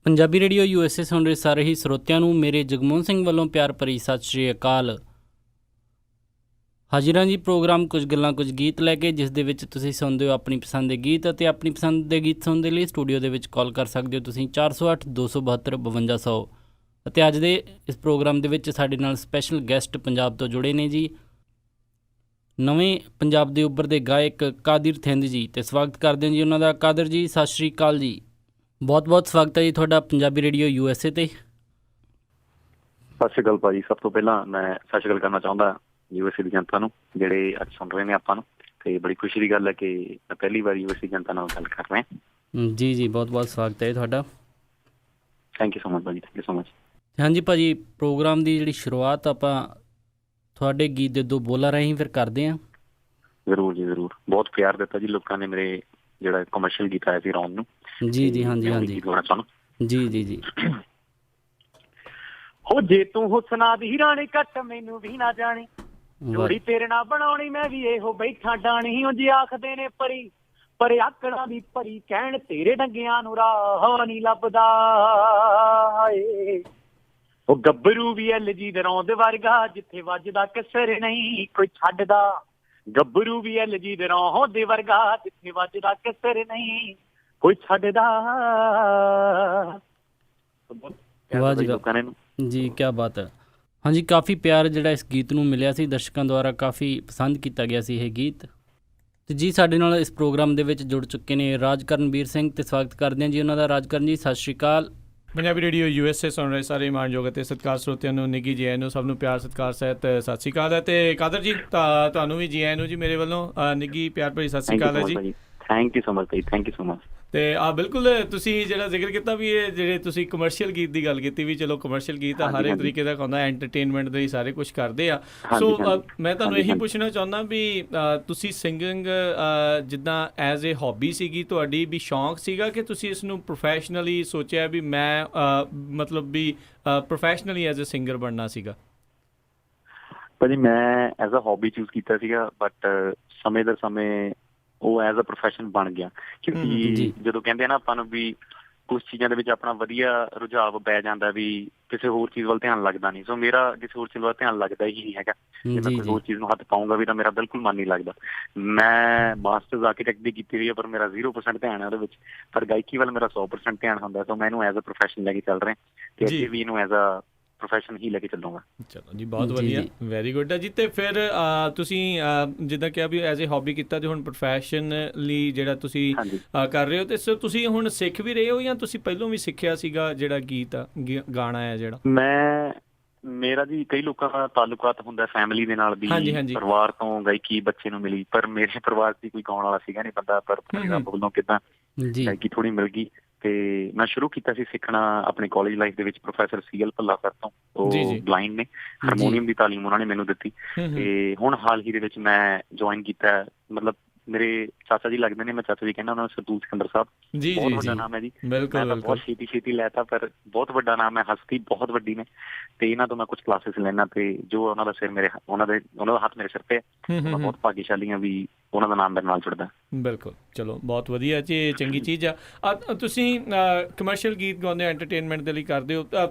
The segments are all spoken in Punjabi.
ਪੰਜਾਬੀ ਰੇਡੀਓ USA ਸੁਣ ਰਹੇ ਸਾਰੇ ਹੀ ਸਰੋਤਿਆਂ ਨੂੰ ਮੇਰੇ ਜਗਮੋਹਨ ਸਿੰਘ ਵੱਲੋਂ ਪਿਆਰ ਭਰੀ ਸਤਿ ਸ਼੍ਰੀ ਅਕਾਲ। ਹਾਜ਼ਰਾਂ ਜੀ ਪ੍ਰੋਗਰਾਮ ਕੁਝ ਗੱਲਾਂ ਕੁਝ ਗੀਤ ਲੈ ਕੇ, ਜਿਸ ਦੇ ਵਿੱਚ ਤੁਸੀਂ ਸੁਣਦੇ ਹੋ ਆਪਣੀ ਪਸੰਦ ਦੇ ਗੀਤ, ਅਤੇ ਆਪਣੀ ਪਸੰਦ ਦੇ ਗੀਤ ਸੁਣਨ ਦੇ ਲਈ ਸਟੂਡੀਓ ਦੇ ਵਿੱਚ ਕਾਲ ਕਰ ਸਕਦੇ ਹੋ ਤੁਸੀਂ 408 272 5200। ਅਤੇ ਅੱਜ ਦੇ ਇਸ ਪ੍ਰੋਗਰਾਮ ਦੇ ਵਿੱਚ ਸਾਡੇ ਨਾਲ ਸਪੈਸ਼ਲ ਗੈਸਟ ਪੰਜਾਬ ਤੋਂ ਜੁੜੇ ਨੇ ਜੀ, ਨਵੇਂ ਪੰਜਾਬ ਦੇ ਉੱਭਰਦੇ ਗਾਇਕ ਕਾਦਰ ਥਿੰਦ ਜੀ, ਅਤੇ ਸਵਾਗਤ ਕਰਦੇ ਹਾਂ ਜੀ ਉਹਨਾਂ ਦਾ। ਕਾਦਰ ਜੀ ਸਤਿ ਸ਼੍ਰੀ ਅਕਾਲ ਜੀ, ਬਹੁਤ ਬਹੁਤ ਸਵਾਗਤ ਹੈ ਜੀ ਤੁਹਾਡਾ ਪੰਜਾਬੀ ਰੇਡੀਓ USA 'ਤੇ। ਸਤਿ ਸ਼੍ਰੀ ਅਕਾਲ ਭਾਜੀ। ਸਭ ਤੋਂ ਪਹਿਲਾਂ ਮੈਂ ਸਤਿ ਸ਼੍ਰੀ ਅਕਾਲ ਕਰਨਾ ਚਾਹੁੰਦਾ USA ਦੀ ਜਨਤਾ ਨੂੰ, ਜਿਹੜੇ ਅੱਜ ਸੁਣ ਰਹੇ ਨੇ ਆਪਾਂ ਨੂੰ, ਅਤੇ ਬੜੀ ਖੁਸ਼ੀ ਦੀ ਗੱਲ ਹੈ ਕਿ ਮੈਂ ਪਹਿਲੀ ਵਾਰ USA ਦੀ ਜਨਤਾ ਨਾਲ ਗੱਲ ਕਰ ਰਿਹਾ। ਜੀ ਜੀ, ਬਹੁਤ ਬਹੁਤ ਸਵਾਗਤ ਹੈ ਤੁਹਾਡਾ। ਥੈਂਕ ਯੂ ਸੋ ਮਚ ਭਾਜੀ, ਥੈਂਕ ਯੂ ਸੋ ਮਚ। ਹਾਂਜੀ ਭਾਜੀ, ਪ੍ਰੋਗਰਾਮ ਦੀ ਜਿਹੜੀ ਸ਼ੁਰੂਆਤ ਆਪਾਂ ਤੁਹਾਡੇ ਗੀਤ ਦੇ ਦੋ ਬੋਲਾਂ ਰਾਹੀਂ ਫਿਰ ਕਰਦੇ ਹਾਂ। ਜ਼ਰੂਰ ਜੀ ਜ਼ਰੂਰ, ਬਹੁਤ ਪਿਆਰ ਦਿੱਤਾ ਜੀ ਲੋਕਾਂ ਨੇ ਮੇਰੇ ਜਿਹੜਾ ਕਮਰਸ਼ੀਅਲ ਗੀਤ ਆਇਆ ਸੀ ਰੌਣ ਨੂੰ। ਜੀ ਜੀ, ਹਾਂਜੀ ਹਾਂਜੀ, ਜੀ ਜੀ ਜੀ। ਹੋ ਜੇ ਤੂੰ ਹੁਸਨਾ ਦੀ ਰਾਣੀ ਘੱਟ ਮੈਨੂੰ ਵੀ ਨਾ ਜਾਣੀ, ਜੋੜੀ ਤੇਰੇ ਨਾਲ ਬਣਾਉਣੀ ਮੈਂ ਵੀ ਇਹੋ ਬੈਠਾ ਡਾਣੀ। ਉਹ ਜੀ ਆਖਦੇ ਨੇ ਪਰੀ ਪਰ ਆਕੜਾਂ ਦੀ ਪਰੀ, ਕਹਿਣ ਤੇਰੇ ਡੰਗਿਆਂ ਨੂੰ ਰਾਹ ਨੀ ਲੱਭਦਾ ਏ। ਉਹ ਗੱਭਰੂ ਵੀ LG ਦੇ ਰੌਂਦ ਵਰਗਾ, ਜਿੱਥੇ ਵੱਜਦਾ ਕਸਰ ਨਹੀਂ ਕੋਈ ਛੱਡਦਾ। ਗੱਭਰੂ ਵੀ LG ਦੇ ਰੌਂਦ ਵਰਗਾ, ਜਿੱਥੇ ਵੱਜਦਾ ਕਸਰ ਨਹੀਂ ਕੋਈ ਛੱਡਦਾ। ਵਾਹ ਜੀ ਜੀ, ਕਿਆ ਬਾਤ ਹੈ। ਹਾਂਜੀ, ਕਾਫੀ ਪਿਆਰ ਜਿਹੜਾ ਇਸ ਗੀਤ ਨੂੰ ਮਿਲਿਆ ਸੀ, ਦਰਸ਼ਕਾਂ ਦੁਆਰਾ ਕਾਫੀ ਪਸੰਦ ਕੀਤਾ ਗਿਆ ਸੀ ਇਹ ਗੀਤ। ਅਤੇ ਜੀ ਸਾਡੇ ਨਾਲ ਇਸ ਪ੍ਰੋਗਰਾਮ ਦੇ ਵਿੱਚ ਜੁੜ ਚੁੱਕੇ ਨੇ ਰਾਜਕਰਨਵੀਰ ਸਿੰਘ, ਅਤੇ ਸਵਾਗਤ ਕਰਦੇ ਹਾਂ ਜੀ ਉਹਨਾਂ ਦਾ। ਰਾਜਕਰਨ ਜੀ ਸਤਿ ਸ਼੍ਰੀ ਅਕਾਲ। ਪੰਜਾਬੀ ਰੇਡੀਓ USA ਸੁਣ ਰਹੇ ਸਾਰੇ ਮਾਣਯੋਗ ਅਤੇ ਸਤਿਕਾਰ ਸਰੋਤਿਆਂ ਨੂੰ ਨਿੱਘੀ ਜੀ ਆਇਆਂ ਨੂੰ, ਸਭ ਨੂੰ ਪਿਆਰ ਸਤਿਕਾਰ ਸਹਿਤ ਸਤਿ ਸ਼੍ਰੀ ਅਕਾਲ ਹੈ। ਅਤੇ ਕਾਦਰ ਜੀ ਤੁਹਾਨੂੰ ਵੀ ਜੀ ਆਇਆਂ ਨੂੰ ਜੀ ਮੇਰੇ ਵੱਲੋਂ ਨਿੱਘੀ ਪਿਆਰ ਭਰੀ ਸਤਿ ਸ਼੍ਰੀ ਅਕਾਲ ਹੈ ਜੀ। Thank you so much Bhai, thank you so much. ਅਤੇ ਬਿਲਕੁਲ ਤੁਸੀਂ ਜਿਹੜਾ ਜ਼ਿਕਰ ਕੀਤਾ ਵੀ ਇਹ ਜਿਹੜੇ ਤੁਸੀਂ ਕਮਰਸ਼ੀਅਲ ਗੀਤ ਦੀ ਗੱਲ ਕੀਤੀ, ਵੀ ਚਲੋ ਕਮਰਸ਼ੀਅਲ ਗੀਤ ਹਰ ਇੱਕ ਤਰੀਕੇ ਦਾ ਹੁੰਦਾ, ਐਂਟਰਟੇਨਮੈਂਟ ਦੇ ਸਾਰੇ ਕੁਛ ਕਰਦੇ ਆ। ਸੋ ਮੈਂ ਤੁਹਾਨੂੰ ਇਹੀ ਪੁੱਛਣਾ ਚਾਹੁੰਦਾ ਵੀ ਤੁਸੀਂ ਸਿੰਗਿੰਗ ਜਿੱਦਾਂ ਐਜ਼ ਏ ਹੌਬੀ ਸੀਗੀ ਤੁਹਾਡੀ, ਵੀ ਸ਼ੌਂਕ ਸੀਗਾ ਕਿ ਤੁਸੀਂ ਇਸ ਨੂੰ ਪ੍ਰੋਫੈਸ਼ਨਲੀ ਸੋਚਿਆ ਵੀ ਮੈਂ ਮਤਲਬ ਵੀ ਪ੍ਰੋਫੈਸ਼ਨਲੀ ਐਜ਼ ਏ ਸਿੰਗਰ ਬਣਨਾ ਸੀਗਾ? ਭਾਜੀ ਮੈਂ ਐਜ਼ ਅ ਹੌਬੀ ਚੂਜ਼ ਕੀਤਾ ਸੀਗਾ, ਬਟ ਸਮੇਂ ਦਰ ਸਮੇਂ ਉਹ ਐਜ਼ ਅ ਪ੍ਰੋਫੈਸ਼ਨ ਬਣ ਗਿਆ। ਕਿਉਂਕਿ ਜਦੋਂ ਕਹਿੰਦੇ ਆ ਨਾ ਆਪਾਂ ਨੂੰ ਵੀ ਕੁਛ ਚੀਜ਼ਾਂ ਦੇ ਵਿੱਚ ਆਪਣਾ ਵਧੀਆ ਰੁਝਾਵ ਪੈ ਜਾਂਦਾ, ਵੀ ਕਿਸੇ ਹੋਰ ਚੀਜ਼ ਵੱਲ ਧਿਆਨ ਲੱਗਦਾ ਨਹੀਂ। ਸੋ ਮੇਰਾ ਕਿਸੇ ਹੋਰ ਚੀਜ਼ ਵੱਲ ਧਿਆਨ ਲੱਗਦਾ ਹੀ ਨਹੀਂ ਹੈਗਾ। ਜੇ ਮੈਂ ਕੋਈ ਹੋਰ ਚੀਜ਼ ਨੂੰ ਹੱਥ ਪਾਊਂਗਾ ਵੀ ਤਾਂ ਮੇਰਾ ਬਿਲਕੁਲ ਮਨ ਨਹੀਂ ਲੱਗਦਾ। ਮੈਂ ਮਾਸਟਰਸ ਆਰਕੀਟੈਕਟ ਦੀ ਕੀਤੀ ਹੋਈ ਹੈ, ਪਰ ਮੇਰਾ 0% ਧਿਆਨ ਹੈ ਉਹਦੇ ਵਿੱਚ, ਪਰ ਗਾਇਕੀ ਵੱਲ ਮੇਰਾ 100% ਧਿਆਨ ਹੁੰਦਾ। ਸੋ ਮੈਂ ਇਹਨੂੰ ਐਜ਼ ਅ ਪ੍ਰੋਫੈਸ਼ਨ ਲੈ ਕੇ ਚੱਲ ਰਿਹਾ, ਅਤੇ ਅੱਗੇ ਵੀ ਇਹਨੂੰ ਐਜ਼ ਅ ਪ੍ਰੋਫੈਸ਼ਨ ਹੀ ਲੈ ਕੇ ਚੱਲੂੰਗਾ। ਚਲੋ ਜੀ, ਬਹੁਤ ਵਧੀਆ, ਵੈਰੀ ਗੁੱਡ ਹੈ ਜੀ। ਅਤੇ ਫਿਰ ਤੁਸੀਂ ਜਿੱਦਾਂ ਕਿਹਾ ਵੀ ਐਜ਼ ਏ ਹੌਬੀ ਕੀਤਾ, ਅਤੇ ਹੁਣ ਪ੍ਰੋਫੈਸ਼ਨਲੀ ਜਿਹੜਾ ਤੁਸੀਂ ਕਰ ਰਹੇ ਹੋ, ਅਤੇ ਸੋ ਤੁਸੀਂ ਹੁਣ ਸਿੱਖ ਵੀ ਰਹੇ ਹੋ ਜਾਂ ਤੁਸੀਂ ਪਹਿਲਾਂ ਵੀ ਸਿੱਖਿਆ ਸੀਗਾ ਜਿਹੜਾ ਗੀਤ ਆ ਗਾਣਾ ਹੈ ਜਿਹੜਾ? ਮੇਰਾ ਜੀ ਕਈ ਲੋਕਾਂ ਦਾ ਤਾਲੁਕਾਤ ਹੁੰਦਾ ਫੈਮਿਲੀ ਦੇ ਨਾਲ ਵੀ, ਪਰਿਵਾਰ ਤੋਂ ਗਾਇਕੀ ਬੱਚੇ ਨੂੰ ਮਿਲੀ, ਪਰ ਮੇਰੇ ਪਰਿਵਾਰ 'ਚ ਕੋਈ ਗਾਉਣ ਵਾਲਾ ਸੀਗਾ ਨਹੀਂ ਬੰਦਾ, ਪਰ ਰੱਬ ਵੱਲੋਂ ਕਿੱਦਾਂ ਗਾਇਕੀ ਥੋੜ੍ਹੀ ਮਿਲ ਗਈ। ਤੇ ਮੈਂ ਸ਼ੁਰੂ ਕੀਤਾ ਸੀ ਸਿੱਖਣਾ ਆਪਣੇ ਕਾਲਜ ਲਾਈਫ ਦੇ ਵਿੱਚ ਪ੍ਰੋਫੈਸਰ CL ਭੱਲਾ ਸਰ ਤੋਂ। ਉਹ ਬਲਾਈਂਡ ਨੇ, ਹਾਰਮੋਨੀਅਮ ਦੀ ਤਾਲੀਮ ਉਹਨਾਂ ਨੇ ਮੈਨੂੰ ਦਿੱਤੀ। ਤੇ ਹੁਣ ਹਾਲ ਹੀ ਦੇ ਵਿੱਚ ਮੈਂ ਜੁਆਇਨ ਕੀਤਾ, ਮਤਲਬ ਮੇਰੇ ਚਾਚਾ ਜੀ ਲੱਗਦੇ ਨੇ, ਮੈਂ ਚਾਚਾ ਜੀ ਕਹਿੰਦਾ ਉਹਨਾਂ ਨੂੰ, ਸਰਦੂਲ ਸਿਕੰਦਰ ਸਾਹਿਬ। ਬਹੁਤ ਵੱਡਾ ਨਾਮ ਹੈ ਜੀ, ਮੈਂ ਤਾਂ ਬਹੁਤ ਛੇਤੀ ਲੈਤਾ, ਪਰ ਬਹੁਤ ਵੱਡਾ ਨਾਮ ਹੈ, ਹਸਤੀ ਬਹੁਤ ਵੱਡੀ ਨੇ। ਤੇ ਇਹਨਾਂ ਤੋਂ ਮੈਂ ਕੁਛ ਕਲਾਸਿਸ ਲੈਣਾ, ਤੇ ਜੋ ਉਹਨਾਂ ਦਾ ਸਿਰ ਮੇਰੇ ਉਹਨਾਂ ਦਾ ਹੱਥ ਮੇਰੇ ਸਿਰ ਤੇ ਹੈ। ਮੈਂ ਬਹੁਤ ਭਾਗੀਸ਼ਾਲੀ ਹਾਂ ਵੀ ਉਹਨਾਂ ਦਾ ਨਾਮ ਮੇਰੇ ਨਾਲ ਜੁੜਦਾ। ਬਿਲਕੁਲ, ਚਲੋ ਬਹੁਤ ਵਧੀਆ ਜੀ, ਚੰਗੀ ਚੀਜ਼ ਆ। ਤੁਸੀਂ ਕਮਰਸ਼ੀਅਲ ਗੀਤ ਗਾਉਂਦੇ ਹੋ, ਐਂਟਰਟੇਨਮੈਂਟ ਦੇ ਲਈ ਕਰਦੇ ਹੋ,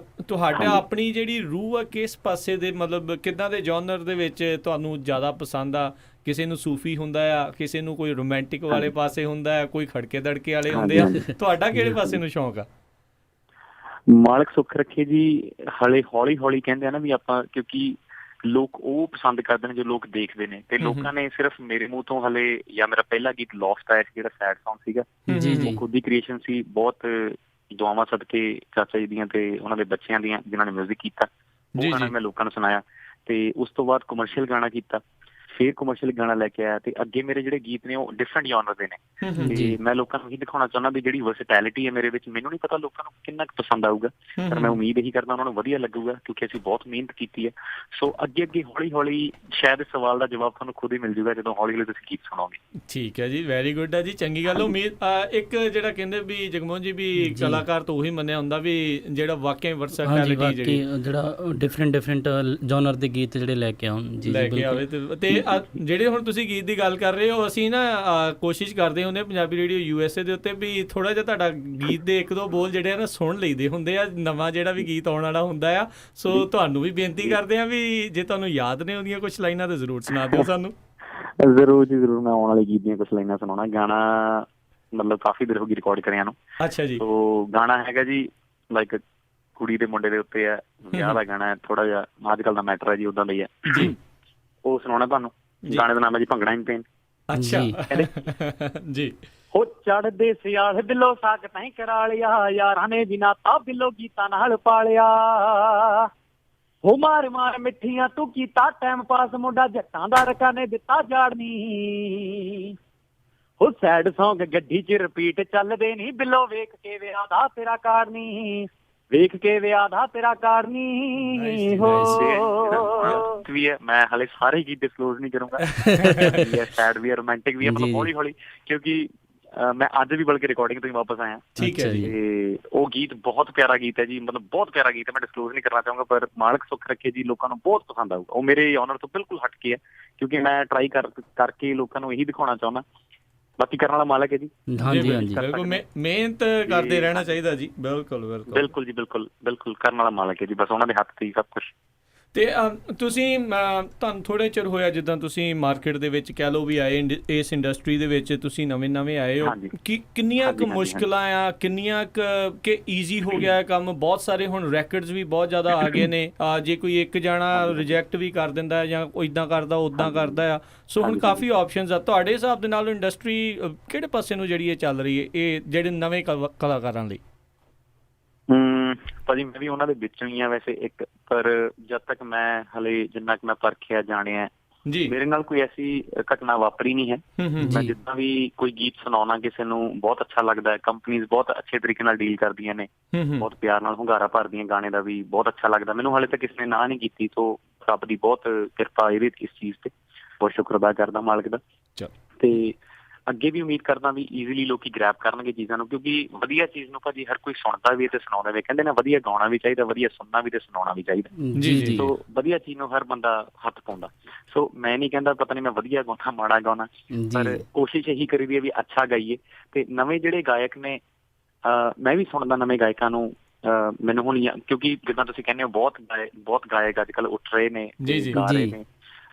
ਤੁਹਾਡਾ ਆਪਣੀ ਜਿਹੜੀ ਰੂਹ ਆ ਕਿਸ ਪਾਸੇ ਦੇ, ਮਤਲਬ ਕਿੱਦਾਂ ਦੇ ਜੌਨਰ ਦੇ ਵਿੱਚ ਤੁਹਾਨੂੰ ਜ਼ਿਆਦਾ ਪਸੰਦ ਆ? ਕਿਸੇ ਨੂੰ ਸੂਫੀ ਹੁੰਦਾ ਆ, ਕਿਸੇ ਨੂੰ ਕੋਈ ਰੋਮਾਂਟਿਕ ਵਾਲੇ ਪਾਸੇ ਹੁੰਦਾ ਆ, ਕੋਈ ਖੜਕੇ ਦੜਕੇ ਵਾਲੇ ਹੁੰਦੇ ਆ, ਤੁਹਾਡਾ ਕਿਹੜੇ ਪਾਸੇ ਨੂੰ ਸ਼ੌਂਕ ਆ? ਮਾਲਕ ਸੁੱਖ ਰੱਖੇ ਜੀ। ਹਲੇ ਹੌਲੀ ਹੌਲੀ ਕਹਿੰਦੇ ਆ ਨਾ ਵੀ ਆਪਾਂ, ਕਿਉਂਕਿ ਲੋਕ ਉਹ ਪਸੰਦ ਕਰਦੇ ਨੇ ਜੋ ਲੋਕ ਦੇਖਦੇ ਨੇ, ਤੇ ਲੋਕਾਂ ਨੇ ਸਿਰਫ ਮੇਰੇ ਮੂੰਹ ਤੋਂ ਹਲੇ, ਜਾਂ ਮੇਰਾ ਪਹਿਲਾ ਗੀਤ ਲੋਸਟ ਆਇਆ ਸੀ ਜਿਹੜਾ ਸੈਡ ਸੌਂਗ ਸੀਗਾ, ਉਹ ਖੁਦ ਦੀ ਕ੍ਰੀਏਸ਼ਨ ਸੀ, ਬਹੁਤ ਦੁਆਵਾਂ ਸਦਕੇ ਚਾਚਾ ਜੀ ਦੀਆਂ ਤੇ ਉਹਨਾਂ ਦੇ ਬੱਚਿਆਂ ਦੀਆਂ ਜਿਨ੍ਹਾਂ ਨੇ ਮਿਊਜ਼ਿਕ ਕੀਤਾ, ਉਹ ਗਾਣਾ ਮੈਂ ਲੋਕਾਂ ਨੂੰ ਸੁਣਾਇਆ। ਤੇ ਉਸ ਤੋਂ ਬਾਅਦ ਕਮਰਸ਼ੀਅਲ ਗਾਣਾ ਕੀਤਾ, ਫਿਰ ਕਮਰਸ਼ੀਅਲ ਗਾਣਾ ਲੈ ਕੇ ਆਇਆ, ਤੇ ਅੱਗੇ ਮੇਰੇ ਜਿਹੜੇ ਗੀਤ ਨੇ ਉਹ ਡਿਫਰੈਂਟ ਜੌਨਰ ਦੇ ਨੇ। ਤੇ ਮੈਂ ਲੋਕਾਂ ਨੂੰ ਇਹੀ ਦਿਖਾਉਣਾ ਚਾਹੁੰਦਾ ਵੀ ਜਿਹੜੀ ਵਰਸਟੈਲਿਟੀ ਹੈ ਮੇਰੇ ਵਿੱਚ, ਮੈਨੂੰ ਨਹੀਂ ਪਤਾ ਲੋਕਾਂ ਨੂੰ ਕਿੰਨਾ ਕੁ ਪਸੰਦ ਆਊਗਾ, ਪਰ ਮੈਂ ਉਮੀਦ ਇਹੀ ਕਰਦਾ ਉਹਨਾਂ ਨੂੰ ਵਧੀਆ ਲੱਗੂਗਾ, ਕਿਉਂਕਿ ਅਸੀਂ ਬਹੁਤ ਮਿਹਨਤ ਕੀਤੀ ਹੈ। ਸੋ ਅੱਗੇ ਹੌਲੀ ਹੌਲੀ ਸ਼ਾਇਦ ਇਸ ਸਵਾਲ ਦਾ ਜਵਾਬ ਤੁਹਾਨੂੰ ਖੁਦ ਹੀ ਮਿਲ ਜੂਗਾ ਜਦੋਂ ਹੌਲੀ ਹੌਲੀ ਤੁਸੀਂ ਗੀਤ ਸੁਣੋਗੇ। ਠੀਕ ਹੈ ਜੀ, ਵੈਰੀ ਗੁੱਡ ਹੈ ਜੀ, ਚੰਗੀ ਗੱਲ। ਉਮੀਦ ਇੱਕ ਜਿਹੜਾ ਕਹਿੰਦੇ ਵੀ ਜਗਮੋਹਨ ਜੀ ਵੀ ਕਲਾਕਾਰ ਤੋਂ ਉਹੀ ਮੰਨਿਆ ਹੁੰਦਾ ਵੀ ਜਿਹੜਾ ਵਾਕਿਆ ਵਰਸਟੈਲਿਟੀ ਜਿਹੜਾ ਡਿਫਰੈਂਟ ਜੌਨਰ ਦੇ ਗੀਤ ਜਿਹੜੇ ਲੈ ਕੇ ਆਉਣ, ਲੈ ਕੇ ਆਵੇ। ਤੇ ਜਿਹੜੇ ਹੁਣ ਤੁਸੀਂ ਗੀਤ ਦੀ ਗੱਲ ਕਰ ਰਹੇ ਹੋ, ਅਸੀਂ ਨਾ ਕੋਸ਼ਿਸ਼ ਕਰਦੇ ਹੁੰਦੇ ਪੰਜਾਬੀ ਰੇਡੀਓ USA ਦੇ ਉੱਤੇ ਵੀ ਥੋੜਾ ਜਿਹਾ ਤੁਹਾਡਾ ਗੀਤ ਦੇ 1-2 ਬੋਲ ਜਿਹੜੇ ਆ ਨਾ ਸੁਣ ਲਈਦੇ ਹੁੰਦੇ ਆ, ਨਵਾਂ ਜਿਹੜਾ ਵੀ ਗੀਤ ਆਉਣ ਵਾਲਾ ਹੁੰਦਾ ਆ। ਸੋ ਤੁਹਾਨੂੰ ਵੀ ਬੇਨਤੀ ਕਰਦੇ ਆ ਵੀ ਜੇ ਤੁਹਾਨੂੰ ਯਾਦ ਨੇ ਉਹਦੀਆਂ ਕੁਝ ਲਾਈਨਾਂ ਤਾਂ ਜ਼ਰੂਰ ਸੁਣਾ ਦਿਓ ਸਾਨੂੰ। ਜ਼ਰੂਰ ਜੀ ਜ਼ਰੂਰ, ਮੈਂ ਆਉਣ ਵਾਲੇ ਗੀਤ ਦੀਆਂ ਕੁਝ ਲਾਈਨਾਂ ਸੁਣਾਉਣਾ। ਗਾਣਾ ਮਤਲਬ ਕਾਫੀ ਦੇਰ ਹੋ ਗਈ ਰਿਕਾਰਡ ਕਰਿਆ ਨੂੰ। ਅੱਛਾ ਜੀ। ਸੋ ਗਾਣਾ ਹੈਗਾ ਜੀ ਲਾਈਕ ਕੁੜੀ ਦੇ ਮੁੰਡੇ ਦੇ ਉੱਤੇ ਹੈ, ਵਿਆਹ ਦਾ ਗਾਣਾ ਹੈ, ਥੋੜਾ ਜਿਹਾ ਅੱਜ ਕੱਲ ਦਾ ਮੈਟਰ ਹੈ ਜੀ, ਉਦਾਂ ਦਾ ਹੀ ਹੈ ਜੀ। ਉਹ ਸੁਣਾਉਣਾ ਤੁਹਾਨੂੰ। ਗਾਣੇ ਦਾ ਨਾਮ ਹੈ ਜੀ ਭੰਗੜਾ ਇਨ ਪੇਨ। ਅੱਛਾ ਜੀ। ਹੋ ਚੜਦੇ ਸਿਆਲ ਬਿੱਲੋ ਸਾਗ ਤੈਂ ਕਰਾ ਲਿਆ, ਯਾਰਾਂ ਨੇ ਬਿਨਾ ਤਾਂ ਬਿੱਲੋ ਗੀਤਾਂ ਨਾਲ ਪਾਲਿਆ। ਹੋ ਮਾਰ ਮਾਰ ਮਿੱਠੀਆਂ ਤੂੰ ਕੀਤਾ ਟਾਈਮ ਪਾਸ, ਮੁੰਡਾ ਜੱਟਾਂ ਦਾ ਰਕਾ ਨੇ ਦਿੱਤਾ ਜਾੜਨੀ। ਹੋ ਸੈਡ ਸੌਂਗ ਗੱਡੀ 'ਚ ਰਿਪੀਟ ਚੱਲਦੇ ਨੀ, ਬਿੱਲੋ ਵੇਖ ਕੇ ਵਿਆਹ ਦਾ ਤੇਰਾ ਕਾਰਡ ਨੀ, ਵੇਖ ਕੇ ਵਿਆਹ ਦਾ ਤੇਰਾ ਕਾਰਡ ਨੀ। ਹੋ ਵੀ ਹੈ, ਮੈਂ ਹਾਲੇ ਸਾਰੇ ਗੀਤ ਡਿਸਕਲੋਜ਼ ਨਹੀਂ ਕਰੂੰਗਾ। ਸੈਡ ਵੀ ਹੈ, ਰੋਮਾਂਟਿਕ ਵੀ ਹੈ, ਮਤਲਬ ਹੌਲੀ ਹੌਲੀ, ਕਿਉਂਕਿ ਮੈਂ ਅੱਜ ਵੀ ਬਲਕਿ ਰਿਕਾਰਡਿੰਗ ਤੋਂ ਹੀ ਵਾਪਸ ਆਇਆ। ਠੀਕ ਹੈ ਜੀ। ਤੇ ਉਹ ਗੀਤ ਬਹੁਤ ਪਿਆਰਾ ਗੀਤ ਹੈ ਜੀ, ਮਤਲਬ ਬਹੁਤ ਪਿਆਰਾ ਗੀਤ ਹੈ। ਮੈਂ ਡਿਸਕਲੋਜ਼ ਨਹੀਂ ਕਰਨਾ ਚਾਹੂੰਗਾ, ਪਰ ਮਾਲਕ ਸੁੱਖ ਰੱਖੇ ਜੀ ਲੋਕਾਂ ਨੂੰ ਬਹੁਤ ਪਸੰਦ ਆਊਗਾ। ਉਹ ਮੇਰੇ ਔਨਰ ਤੋਂ ਬਿਲਕੁਲ ਹਟ ਕੇ ਹੈ, ਕਿਉਂਕਿ ਮੈਂ ਟਰਾਈ ਕਰਕੇ ਲੋਕਾਂ ਨੂੰ ਇਹੀ ਦਿਖਾਉਣਾ ਚਾਹੁੰਦਾ। ਬਾਕੀ ਕਰਨ ਵਾਲਾ ਮਾਲਕ ਹੈ ਜੀ। ਹਾਂਜੀ ਹਾਂਜੀ, ਬਿਲਕੁਲ ਮਿਹਨਤ ਕਰਦੇ ਰਹਿਣਾ ਚਾਹੀਦਾ ਜੀ। ਬਿਲਕੁਲ ਬਿਲਕੁਲ ਬਿਲਕੁਲ ਜੀ, ਬਿਲਕੁਲ ਬਿਲਕੁਲ ਕਰਨ ਵਾਲਾ ਮਾਲਕ ਹੈ ਜੀ, ਬਸ ਉਹਨਾਂ ਦੇ ਹੱਥ 'ਤੇ ਹੀ ਸਭ ਕੁਛ। ਤੇ ਤੁਸੀਂ ਤੁਹਾਨੂੰ ਥੋੜ੍ਹੇ ਚਿਰ ਹੋਇਆ ਜਿੱਦਾਂ ਤੁਸੀਂ ਮਾਰਕੀਟ ਦੇ ਵਿੱਚ ਕਹਿ ਲਓ ਵੀ ਆਏ, ਇਸ ਇੰਡਸਟਰੀ ਦੇ ਵਿੱਚ ਤੁਸੀਂ ਨਵੇਂ ਆਏ ਹੋ, ਕਿੰਨੀਆਂ ਕੁ ਮੁਸ਼ਕਿਲਾਂ ਆ, ਕਿੰਨੀਆਂ ਕਿ ਈਜ਼ੀ ਹੋ ਗਿਆ ਕੰਮ? ਬਹੁਤ ਸਾਰੇ ਹੁਣ ਰੈਕਡਸ ਵੀ ਬਹੁਤ ਜ਼ਿਆਦਾ ਆ ਗਏ ਨੇ, ਜੇ ਕੋਈ ਇੱਕ ਜਾਣਾ ਰਿਜੈਕਟ ਵੀ ਕਰ ਦਿੰਦਾ ਜਾਂ ਇੱਦਾਂ ਕਰਦਾ ਉੱਦਾਂ ਕਰਦਾ ਆ। ਸੋ ਹੁਣ ਕਾਫੀ ਆਪਸ਼ਨਸ ਆ। ਤੁਹਾਡੇ ਹਿਸਾਬ ਦੇ ਨਾਲ ਇੰਡਸਟਰੀ ਕਿਹੜੇ ਪਾਸੇ ਨੂੰ ਜਿਹੜੀ ਇਹ ਚੱਲ ਰਹੀ ਹੈ, ਇਹ ਜਿਹੜੇ ਨਵੇਂ ਕਲਾਕਾਰਾਂ ਲਈ? ਭਾਜੀ ਮੈਂ ਵੀ ਉਹਨਾਂ ਦੇ ਵਿੱਚੋਂ ਹੀ ਆ ਵੈਸੇ ਇੱਕ, ਪਰ ਜਦ ਤੱਕ ਮੈਂ ਹਲੇ ਜਿੰਨਾ ਕੁ ਮੈਂ ਪਰਖਿਆ ਜਾਣਿਆ ਜੀ, ਮੇਰੇ ਨਾਲ ਕੋਈ ਐਸੀ ਘਟਨਾ ਵਾਪਰੀ ਨਹੀਂ ਹੈ। ਮੈਂ ਜਿੱਦਾਂ ਵੀ ਕੋਈ ਗੀਤ ਸੁਣਾਉਣਾ ਕਿਸੇ ਨੂੰ ਬਹੁਤ ਅੱਛਾ ਲੱਗਦਾ ਹੈ, ਕੰਪਨੀਜ਼ ਬਹੁਤ ਅੱਛੇ ਤਰੀਕੇ ਨਾਲ ਡੀਲ ਕਰਦੀਆਂ ਨੇ, ਬਹੁਤ ਪਿਆਰ ਨਾਲ ਹੁੰਗਾਰਾ ਭਰਦੀਆਂ ਗਾਣੇ ਦਾ ਵੀ ਬਹੁਤ ਅੱਛਾ ਲੱਗਦਾ ਮੈਨੂੰ। ਹਾਲੇ ਤੱਕ ਕਿਸੇ ਨੇ ਨਾ ਨਹੀਂ ਕੀਤੀ, ਸੋ ਰੱਬ ਦੀ ਬਹੁਤ ਕਿਰਪਾ ਇਹਦੇ ਇਸ ਚੀਜ਼ ਤੇ, ਬਹੁਤ ਸ਼ੁਕਰ ਅਦਾ ਕਰਦਾ ਮਾਲਕ ਦਾ। ਤੇ ਅੱਗੇ ਵੀ ਉਮੀਦ ਕਰਦਾ ਵੀ ਈਜ਼ੀਲੀ ਲੋਕੀ ਗ੍ਰੈਬ ਕਰਨਗੇ ਚੀਜ਼ਾਂ ਨੂੰ, ਕਿਉਂਕਿ ਵਧੀਆ ਚੀਜ਼ ਨੂੰ ਭਾਜੀ ਹਰ ਕੋਈ ਸੁਣਦਾ ਵੀ ਤੇ ਸੁਣਾਉਂਦਾ ਵੀ। ਕਹਿੰਦੇ ਨਾ ਵਧੀਆ ਗਾਉਣਾ ਵੀ ਚਾਹੀਦਾ, ਵਧੀਆ ਸੁਣਨਾ ਵੀ ਤੇ ਸੁਣਾਉਣਾ ਵੀ ਚਾਹੀਦਾ। ਜੀ। ਸੋ ਵਧੀਆ ਚੀਜ਼ ਨੂੰ ਹਰ ਬੰਦਾ ਹੱਥ ਪਾਉਂਦਾ। ਸੋ ਮੈਂ ਨਹੀਂ ਕਹਿੰਦਾ ਪਤਾ ਨਹੀਂ ਮੈਂ ਵਧੀਆ ਗਾਉਣਾ ਮਾੜਾ ਗਾਉਣਾ, ਪਰ ਕੋਸ਼ਿਸ਼ ਇਹੀ ਕਰੀਦੀ ਹੈ ਵੀ ਅੱਛਾ ਗਾਈਏ। ਤੇ ਨਵੇਂ ਜਿਹੜੇ ਗਾਇਕ ਨੇ, ਮੈਂ ਵੀ ਸੁਣਦਾ ਨਵੇਂ ਗਾਇਕਾਂ ਨੂੰ। ਮੈਨੂੰ ਹੁਣ ਕਿਉਂਕਿ ਜਿੱਦਾਂ ਤੁਸੀਂ ਕਹਿੰਦੇ ਹੋ ਬਹੁਤ ਗਾਇਕ ਅੱਜ ਕੱਲ੍ਹ ਉੱਠ ਰਹੇ ਨੇ, ਗਾ ਰਹੇ ਨੇ,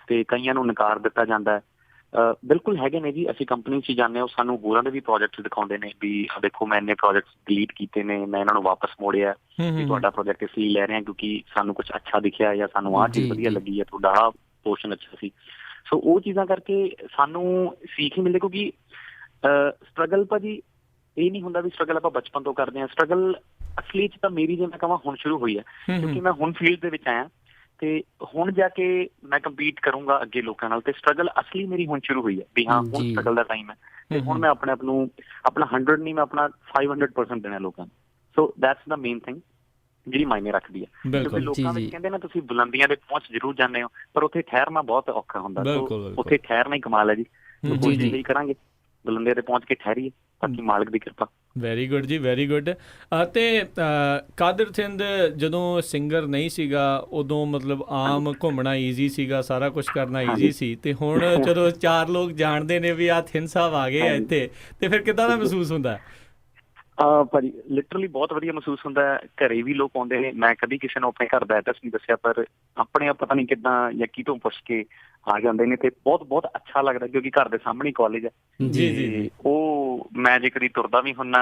ਤੇ ਕਈਆਂ ਨੂੰ ਨਕਾਰ ਦਿੱਤਾ ਜਾਂਦਾ ਹੈ। ਬਿਲਕੁਲ ਹੈਗੇ ਨੇ ਜੀ, ਅਸੀਂ ਕੰਪਨੀ 'ਚ ਜਾਂਦੇ ਹਾਂ, ਸਾਨੂੰ ਹੋਰਾਂ ਦੇ ਵੀ ਪ੍ਰੋਜੈਕਟ ਦਿਖਾਉਂਦੇ ਨੇ ਵੀ ਦੇਖੋ ਮੈਂ ਇੰਨੇ ਪ੍ਰੋਜੈਕਟਸ ਡਿਲੀਟ ਕੀਤੇ ਨੇ, ਮੈਂ ਇਹਨਾਂ ਨੂੰ ਵਾਪਸ ਮੋੜਿਆ ਵੀ ਤੁਹਾਡਾ ਪ੍ਰੋਜੈਕਟ ਇਸ ਲਈ ਲੈ ਰਹੇ ਹਾਂ ਕਿਉਂਕਿ ਸਾਨੂੰ ਕੁਛ ਅੱਛਾ ਦਿਖਿਆ ਜਾਂ ਸਾਨੂੰ ਆਹ ਚੀਜ਼ ਵਧੀਆ ਲੱਗੀ ਹੈ, ਤੁਹਾਡਾ ਆਹ ਪੋਰਸ਼ਨ ਅੱਛਾ ਸੀ। ਸੋ ਉਹ ਚੀਜ਼ਾਂ ਕਰਕੇ ਸਾਨੂੰ ਸੀਖ ਹੀ ਮਿਲਦੀ, ਕਿਉਂਕਿ ਸਟਰਗਲ ਭਾਜੀ ਇਹ ਨਹੀਂ ਹੁੰਦਾ ਵੀ ਸਟਰਗਲ ਆਪਾਂ ਬਚਪਨ ਤੋਂ ਕਰਦੇ ਹਾਂ। ਸਟਰਗਲ ਅਸਲੀ 'ਚ ਤਾਂ ਮੇਰੀ ਜੇ ਮੈਂ ਕਹਾਂ ਹੁਣ ਸ਼ੁਰੂ ਹੋਈ ਹੈ, ਕਿਉਂਕਿ ਮੈਂ ਹੁਣ ਫੀਲਡ ਦੇ ਵਿੱਚ ਆਇਆ ਤੇ ਹੁਣ ਜਾ ਕੇ ਮੈਂ ਕੰਪੀਟ ਕਰੂੰਗਾ ਅੱਗੇ ਲੋਕਾਂ ਨਾਲ। ਤੇ ਸਟਰਗਲ ਅਸਲੀ ਮੇਰੀ ਹੁਣ ਸ਼ੁਰੂ ਹੋਈ ਹੈ ਵੀ ਹਾਂ ਹੁਣ ਸਟਰਗਲ ਦਾ ਟਾਈਮ ਹੈ, ਤੇ ਹੁਣ ਮੈਂ ਆਪਣੇ ਆਪ ਨੂੰ ਆਪਣਾ 100 ਨਹੀਂ, ਮੈਂ ਆਪਣਾ 500% ਦੇਣਾ ਲੋਕਾਂ ਨੂੰ। So that's the main thing ਜਿਹੜੀ ਮਾਇਨੇ ਰੱਖਦੀ ਹੈ, ਕਿਉਂਕਿ ਲੋਕਾਂ ਵਿੱਚ ਕਹਿੰਦੇ ਨਾ ਤੁਸੀਂ ਬੁਲੰਦੀਆਂ ਦੇ ਪਹੁੰਚ ਜ਼ਰੂਰ ਜਾਂਦੇ ਹੋ, ਪਰ ਉੱਥੇ ਠਹਿਰਨਾ ਬਹੁਤ ਔਖਾ ਹੁੰਦਾ। ਉੱਥੇ ਠਹਿਰਨਾ ਹੀ ਕਮਾਲ ਹੈ ਜੀ। ਕੋਸ਼ਿਸ਼ ਲਈ ਕਰਾਂਗੇ ਬੁਲੰਦੀਆਂ ਤੇ ਪਹੁੰਚ ਕੇ ਠਹਿਰੀਏ, ਬਾਕੀ ਮਾਲਕ ਦੀ ਕਿਰਪਾ। ਵੈਰੀ ਗੁੱਡ ਜੀ, ਵੈਰੀ ਗੁੱਡ। ਅਤੇ ਕਾਦਰ ਸਿੰਧ ਜਦੋਂ ਸਿੰਗਰ ਨਹੀਂ ਸੀਗਾ ਉਦੋਂ ਮਤਲਬ ਆਮ ਘੁੰਮਣਾ ਈਜ਼ੀ ਸੀਗਾ, ਸਾਰਾ ਕੁਝ ਕਰਨਾ ਈਜ਼ੀ ਸੀ, ਤੇ ਹੁਣ ਜਦੋਂ 4 ਲੋਕ ਜਾਣਦੇ ਨੇ ਵੀ ਆਹ ਥਿੰਨ ਸਾਹਿਬ ਆ ਗਏ ਆ ਇੱਥੇ, ਤੇ ਫਿਰ ਕਿੱਦਾਂ ਦਾ ਮਹਿਸੂਸ ਹੁੰਦਾ? ਭਾਜੀ ਲਿਟਰਲੀ ਬਹੁਤ ਵਧੀਆ ਮਹਿਸੂਸ ਹੁੰਦਾ ਹੈ। ਘਰੇ ਵੀ ਲੋਕ ਆਉਂਦੇ ਨੇ, ਮੈਂ ਕਦੀ ਕਿਸੇ ਨੂੰ ਆਪਣੇ ਘਰ ਦਾ ਐਡਰੈਸ ਨਹੀਂ ਦੱਸਿਆ, ਪਰ ਆਪਣੇ ਆਪ ਪਤਾ ਨਹੀਂ ਕਿੱਦਾਂ ਜਾਂ ਕਿਤੋਂ ਪੁੱਛ ਕੇ ਆ ਜਾਂਦੇ ਨੇ, ਤੇ ਬਹੁਤ ਅੱਛਾ ਲੱਗਦਾ ਕਿਉਂਕਿ ਘਰ ਦੇ ਸਾਹਮਣੇ ਕਾਲਜ ਹੈ। ਜੀ। ਉਹ ਮੈਂ ਜੇ ਕਦੀ ਤੁਰਦਾ ਵੀ ਹੁੰਦਾ,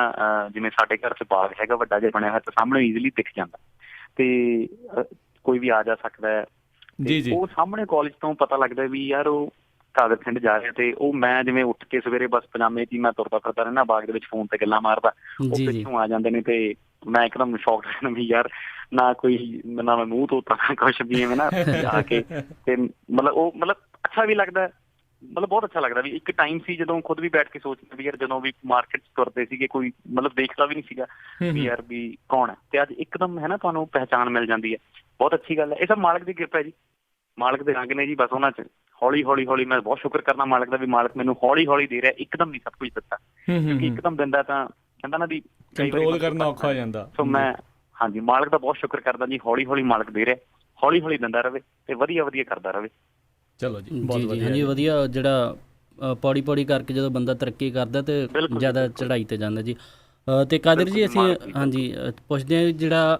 ਜਿਵੇਂ ਸਾਡੇ ਘਰ 'ਚ ਬਾਗ ਹੈਗਾ ਵੱਡਾ ਜਿਹਾ ਬਣਿਆ ਹੋਇਆ, ਤਾਂ ਸਾਹਮਣੇ ਈਜ਼ੀਲੀ ਦਿਖ ਜਾਂਦਾ, ਤੇ ਕੋਈ ਵੀ ਆ ਜਾ ਸਕਦਾ ਹੈ। ਉਹ ਸਾਹਮਣੇ ਕਾਲਜ ਤੋਂ ਪਤਾ ਲੱਗਦਾ ਵੀ ਯਾਰ ਉਹ ਕਾਦਰ ਸਿੰਧ ਜਾ ਰਿਹਾ। ਤੇ ਉਹ ਮੈਂ ਜਿਵੇਂ ਉੱਠ ਕੇ ਸਵੇਰੇ ਬਸ ਪਜਾਮੇ 'ਚ ਹੀ ਮੈਂ ਤੁਰਦਾ ਫਿਰਦਾ ਰਹਿੰਦਾ ਬਾਗ ਦੇ ਵਿੱਚ, ਫੋਨ ਤੇ ਗੱਲਾਂ ਮਾਰਦਾ, ਉਹ ਪਿੱਛੋਂ ਆ ਜਾਂਦੇ ਨੇ, ਤੇ ਮੈਂ ਇੱਕਦਮ ਸ਼ੌਕ ਰਹਿੰਦਾ ਵੀ ਯਾਰ ਨਾ ਕੋਈ ਨਾ ਮੈਂ ਮੂੰਹ ਧੋਤਾ ਨਾ ਕੁਛ ਵੀ ਐਵੇਂ ਨਾ ਆ ਕੇ। ਤੇ ਮਤਲਬ ਅੱਛਾ ਵੀ ਲੱਗਦਾ, ਮਤਲਬ ਬਹੁਤ ਅੱਛਾ ਲੱਗਦਾ ਵੀ ਇੱਕ ਟਾਈਮ ਸੀ ਜਦੋਂ ਖੁਦ ਵੀ ਬੈਠ ਕੇ ਸੋਚਦਾ ਵੀ ਯਾਰ ਜਦੋਂ ਵੀ ਮਾਰਕੀਟ 'ਚ ਤੁਰਦੇ ਸੀਗੇ ਕੋਈ ਮਤਲਬ ਦੇਖਦਾ ਵੀ ਨਹੀਂ ਸੀਗਾ ਵੀ ਯਾਰ ਵੀ ਕੌਣ ਹੈ, ਤੇ ਅੱਜ ਇੱਕਦਮ ਹੈ ਨਾ ਤੁਹਾਨੂੰ ਪਹਿਚਾਣ ਮਿਲ ਜਾਂਦੀ ਹੈ। ਬਹੁਤ ਅੱਛੀ ਗੱਲ ਹੈ, ਇਹ ਸਭ ਮਾਲਕ ਦੀ ਕਿਰਪਾ ਹੈ ਜੀ, ਮਾਲਕ ਦੇ ਰੰਗ ਨੇ ਜੀ। ਬਸ ਉਹਨਾਂ 'ਚ ਹੌਲੀ ਮੈਂ ਬਹੁਤ ਸ਼ੁਕਰ ਕਰਨਾ ਮਾਲਕ ਦਾ ਵੀ ਮਾਲਕ ਮੈਨੂੰ ਹੌਲੀ ਦੇ ਰਿਹਾ, ਇੱਕਦਮ ਨਹੀਂ ਸਭ ਕੁਝ ਦਿੱਤਾ, ਕਿਉਂਕਿ ਇੱਕਦਮ ਦਿੰਦਾ ਤਾਂ ਕਹਿੰਦਾ ਨਾ ਵੀ ਕੰਟਰੋਲ ਕਰਨਾ ਔਖਾ ਹੋ ਜਾਂਦਾ। ਸੋ ਮੈਂ ਹਾਂਜੀ ਮਾਲਕ ਦਾ ਬਹੁਤ ਸ਼ੁਕਰ ਕਰਦਾ ਜੀ, ਹੌਲੀ ਮਾਲਕ ਦੇ ਰਿਹਾ, ਹੌਲੀ ਦਿੰਦਾ ਰਹੇ ਤੇ ਵਧੀਆ ਕਰਦਾ ਰਹੇ। ਚਲੋ ਜੀ, ਜੀ ਬਹੁਤ ਜੀ ਵਧੀਆ ਹਾਂਜੀ ਜੀ। ਵਧੀਆ। ਜਿਹੜਾ ਪੌੜੀ ਪੌੜੀ ਕਰਕੇ ਜਦੋਂ ਬੰਦਾ ਤਰੱਕੀ ਕਰਦਾ ਤੇ ਬਿਲਕੁਲ ਜੀ, ਜ਼ਿਆਦਾ ਬਿਲਕੁਲ। ਚੜ੍ਹਾਈ ਤੇ ਜਾਂਦਾ ਜੀ। ਤੇ ਕਾਦਰ ਜੀ ਬਿਲਕੁਲ ਅਸੀਂ ਮਾਲਕ ਜੀ, ਹਾਂਜੀ ਪੁੱਛਦੇ ਹਾਂ ਵੀ ਜਿਹੜਾ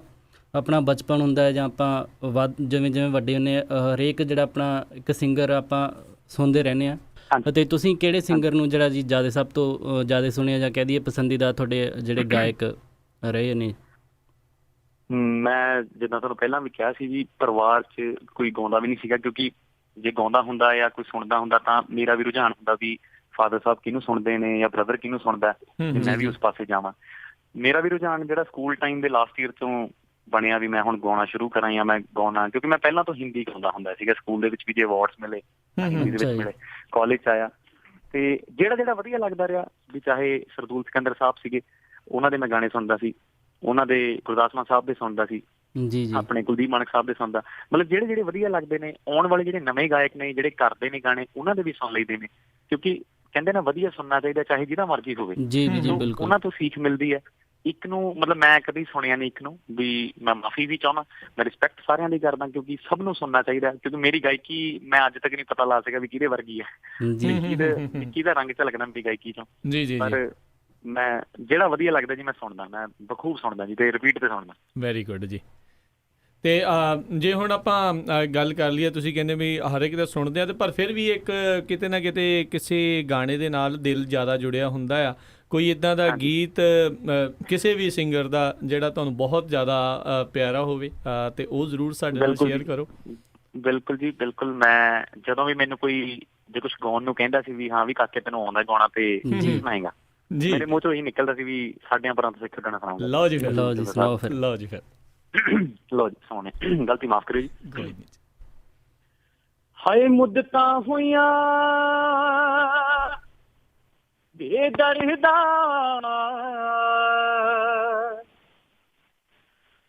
ਆਪਣਾ ਬਚਪਨ ਹੁੰਦਾ ਹੈ ਜਾਂ ਆਪਾਂ ਜਿਵੇਂ ਜਿਵੇਂ ਵੱਡੇ ਹੁੰਦੇ ਹਾਂ, ਹਰੇਕ ਜਿਹੜਾ ਆਪਣਾ ਇੱਕ ਸਿੰਗਰ ਆਪਾਂ ਸੁਣਦੇ ਰਹਿੰਦੇ ਹਾਂ। ਹਾਂਜੀ। ਅਤੇ ਤੁਸੀਂ ਕਿਹੜੇ ਸਿੰਗਰ ਨੂੰ ਜਿਹੜਾ ਜੀ ਜ਼ਿਆਦਾ ਸਭ ਤੋਂ ਜ਼ਿਆਦਾ ਸੁਣਿਆ ਜਾਂ ਕਹਿ ਦਈਏ ਪਸੰਦੀਦਾ ਤੁਹਾਡੇ ਜਿਹੜੇ ਗਾਇਕ ਰਹੇ ਨੇ? ਮੈਂ ਜਿੱਦਾਂ ਤੁਹਾਨੂੰ ਪਹਿਲਾਂ ਵੀ ਕਿਹਾ ਸੀ ਜੀ, ਪਰਿਵਾਰ 'ਚ ਕੋਈ ਗਾਉਂਦਾ ਵੀ ਨਹੀਂ ਸੀਗਾ, ਕਿਉਂਕਿ ਜੇ ਗਾਉਂਦਾ ਹੁੰਦਾ ਜਾਂ ਕੋਈ ਸੁਣਦਾ ਹੁੰਦਾ ਤਾਂ ਮੇਰਾ ਵੀ ਰੁਝਾਨ ਹੁੰਦਾ ਵੀ ਫਾਦਰ ਸਾਹਿਬ ਕਿਹਨੂੰ ਸੁਣਦੇ ਨੇ ਜਾਂ ਬ੍ਰਦਰ ਕਿਹਨੂੰ ਸੁਣਦਾ, ਤੇ ਮੈਂ ਵੀ ਉਸ ਪਾਸੇ ਜਾਵਾਂ। ਮੇਰਾ ਵੀ ਰੁਝਾਨ ਜਿਹੜਾ ਸਕੂਲ ਟਾਈਮ ਦੇ ਲਾਸਟ ਈਅਰ ਤੋਂ ਬਣਿਆ ਵੀ ਮੈਂ ਹੁਣ ਗਾਉਣਾ ਸ਼ੁਰੂ ਕਰਾਂ ਜਾਂ ਮੈਂ ਗਾਉਣਾ, ਕਿਉਂਕਿ ਮੈਂ ਪਹਿਲਾਂ ਤੋਂ ਹਿੰਦੀ ਗਾਉਂਦਾ ਹੁੰਦਾ ਸੀਗਾ। ਸਕੂਲ ਦੇ ਵਿੱਚ ਵੀ ਜੇ ਅਵਾਰਡਸ ਮਿਲੇ ਹਿੰਦੀ ਦੇ ਅੱਛਾ ਵਿੱਚ ਜੀ। ਮਿਲੇ, ਕਾਲਜ 'ਚ ਆਇਆ ਤੇ ਜਿਹੜਾ ਵਧੀਆ ਲੱਗਦਾ ਰਿਹਾ ਵੀ, ਚਾਹੇ ਸਰਦੂਲ ਸਿਕੰਦਰ ਸਾਹਿਬ ਸੀਗੇ, ਉਹਨਾਂ ਦੇ ਮੈਂ ਗਾਣੇ ਸੁਣਦਾ ਸੀ, ਉਹਨਾਂ ਦੇ ਗੁਰਦਾਸ ਮਾਨ ਸਾਹਿਬ ਦੇ ਸੁਣਦਾ ਸੀ, ਜੀ ਜੀ ਆਪਣੇ ਕੁਲਦੀਪ ਮਾਨਕ ਸਾਹਿਬ ਦੇ ਸੁਣਦਾ। ਮਤਲਬ ਜਿਹੜੇ ਵਧੀਆ ਲੱਗਦੇ ਨੇ, ਆਉਣ ਵਾਲੇ ਜਿਹੜੇ ਨਵੇਂ ਗਾਇਕ ਨੇ ਜਿਹੜੇ ਕਰਦੇ ਨੇ ਗਾਣੇ, ਉਹਨਾਂ ਦੇ ਵੀ ਸੁਣ ਲਈਦੇ ਨੇ, ਕਿਉਂਕਿ ਕਹਿੰਦੇ ਨਾ ਵਧੀਆ ਸੁਣਨਾ ਚਾਹੀਦਾ ਚਾਹੇ ਜਿਹਦਾ ਮਰਜ਼ੀ ਹੋਵੇ। ਜੀ ਜੀ ਸੋ ਬਿਲਕੁਲ। ਉਹਨਾਂ ਤੋਂ ਸੀਖ ਮਿਲਦੀ ਹੈ। ਇੱਕ ਨੂੰ ਮਤਲਬ ਮੈਂ ਕਦੀ ਸੁਣਿਆ ਨਹੀਂ ਇੱਕ ਨੂੰ ਵੀ, ਮੈਂ ਮਾਫੀ ਵੀ ਚਾਹੁੰਦਾ, ਮੈਂ ਰਿਸਪੈਕਟ ਸਾਰਿਆਂ ਦੀ ਕਰਦਾ, ਕਿਉਂਕਿ ਸਭ ਨੂੰ ਸੁਣਨਾ ਚਾਹੀਦਾ। ਕਿਉਂਕਿ ਮੇਰੀ ਗਾਇਕੀ ਮੈਂ ਅੱਜ ਤੱਕ ਨਹੀਂ ਪਤਾ ਲਾ ਸਕਿਆ ਵੀ ਕਿਹਦੇ ਵਰਗੀ ਹੈ, ਜੀ ਵਿੱਕੀ ਦਾ ਰੰਗ ਝਲਕਦਾ ਮੇਰੀ ਗਾਇਕੀ ਚੋਂ। ਜੀ ਜੀ ਪਰ ਮੈਂ ਜਿਹੜਾ ਵਧੀਆ ਲੱਗਦਾ ਜੀ ਮੈਂ ਸੁਣਦਾ, ਮੈਂ ਬਖੂਬ ਸੁਣਦਾ ਜੀ, ਤੇ ਰਿਪੀਟ ਤੇ ਸੁਣਦਾ। ਵੈਰੀ ਗੁੱਡ ਜੀ। ਤੇ ਜੇ ਹੁਣ ਆਪਾਂ ਗੱਲ ਕਰ ਲਈਏ, ਤੁਸੀਂ ਕਹਿੰਦੇ ਵੀ ਹਰ ਇੱਕ ਦਾ ਸੁਣਦੇ ਆ, ਤੇ ਪਰ ਫਿਰ ਵੀ ਇੱਕ ਕਿਤੇ ਨਾ ਕਿਤੇ ਕਿਸੇ ਗਾਣੇ ਦੇ ਨਾਲ ਦਿਲ ਜ਼ਿਆਦਾ ਜੁੜਿਆ ਹੁੰਦਾ ਆ। ਕੋਈ ਇੱਦਾਂ ਦਾ ਗੀਤ ਕਿਸੇ ਵੀ ਸਿੰਗਰ ਦਾ ਜਿਹੜਾ ਤੁਹਾਨੂੰ ਬਹੁਤ ਜ਼ਿਆਦਾ ਪਿਆਰਾ ਹੋਵੇ, ਤੇ ਉਹ ਜ਼ਰੂਰ ਸਾਡੇ ਨਾਲ ਸ਼ੇਅਰ ਕਰੋ। ਬਿਲਕੁਲ ਜੀ ਬਿਲਕੁਲ। ਮੈਂ ਜਦੋਂ ਵੀ ਮੈਨੂੰ ਕੋਈ ਜੇ ਕੁਛ ਗਾਉਣ ਨੂੰ ਕਹਿੰਦਾ ਸੀ ਵੀ ਹਾਂ ਵੀ ਕਾਕੇ ਤੈਨੂੰ ਆਉਂਦਾ ਗਾਉਣਾ ਤੇ ਸੁਣਾਏਗਾ, ਮੇਰੇ ਮੂੰਹ ਚੋਂ ਇਹੀ ਨਿਕਲਦਾ ਸੀ ਵੀ ਸਾਡਿਆਂ ਪਰਾਂ ਤੋਂ ਸਿੱਖ ਗਾਣਾ ਸੁਣਾਉਂਗਾ। ਲਓ ਜੀ ਫਿਰ, ਲਓ ਜੀ ਸੁਣਾਓ ਫਿਰ। ਲਓ ਜੀ ਫਿਰ। ਲਓ ਜੀ ਸੋਹਣੇ, ਗਲਤੀ ਮਾਫ ਕਰਿਓ ਜੀ। ਕੋਈ ਨਹੀਂ। ਹਾਏ ਮੁੱਦਤਾਂ ਹੋਈਆਂ ਬੇਦਰਦਾ,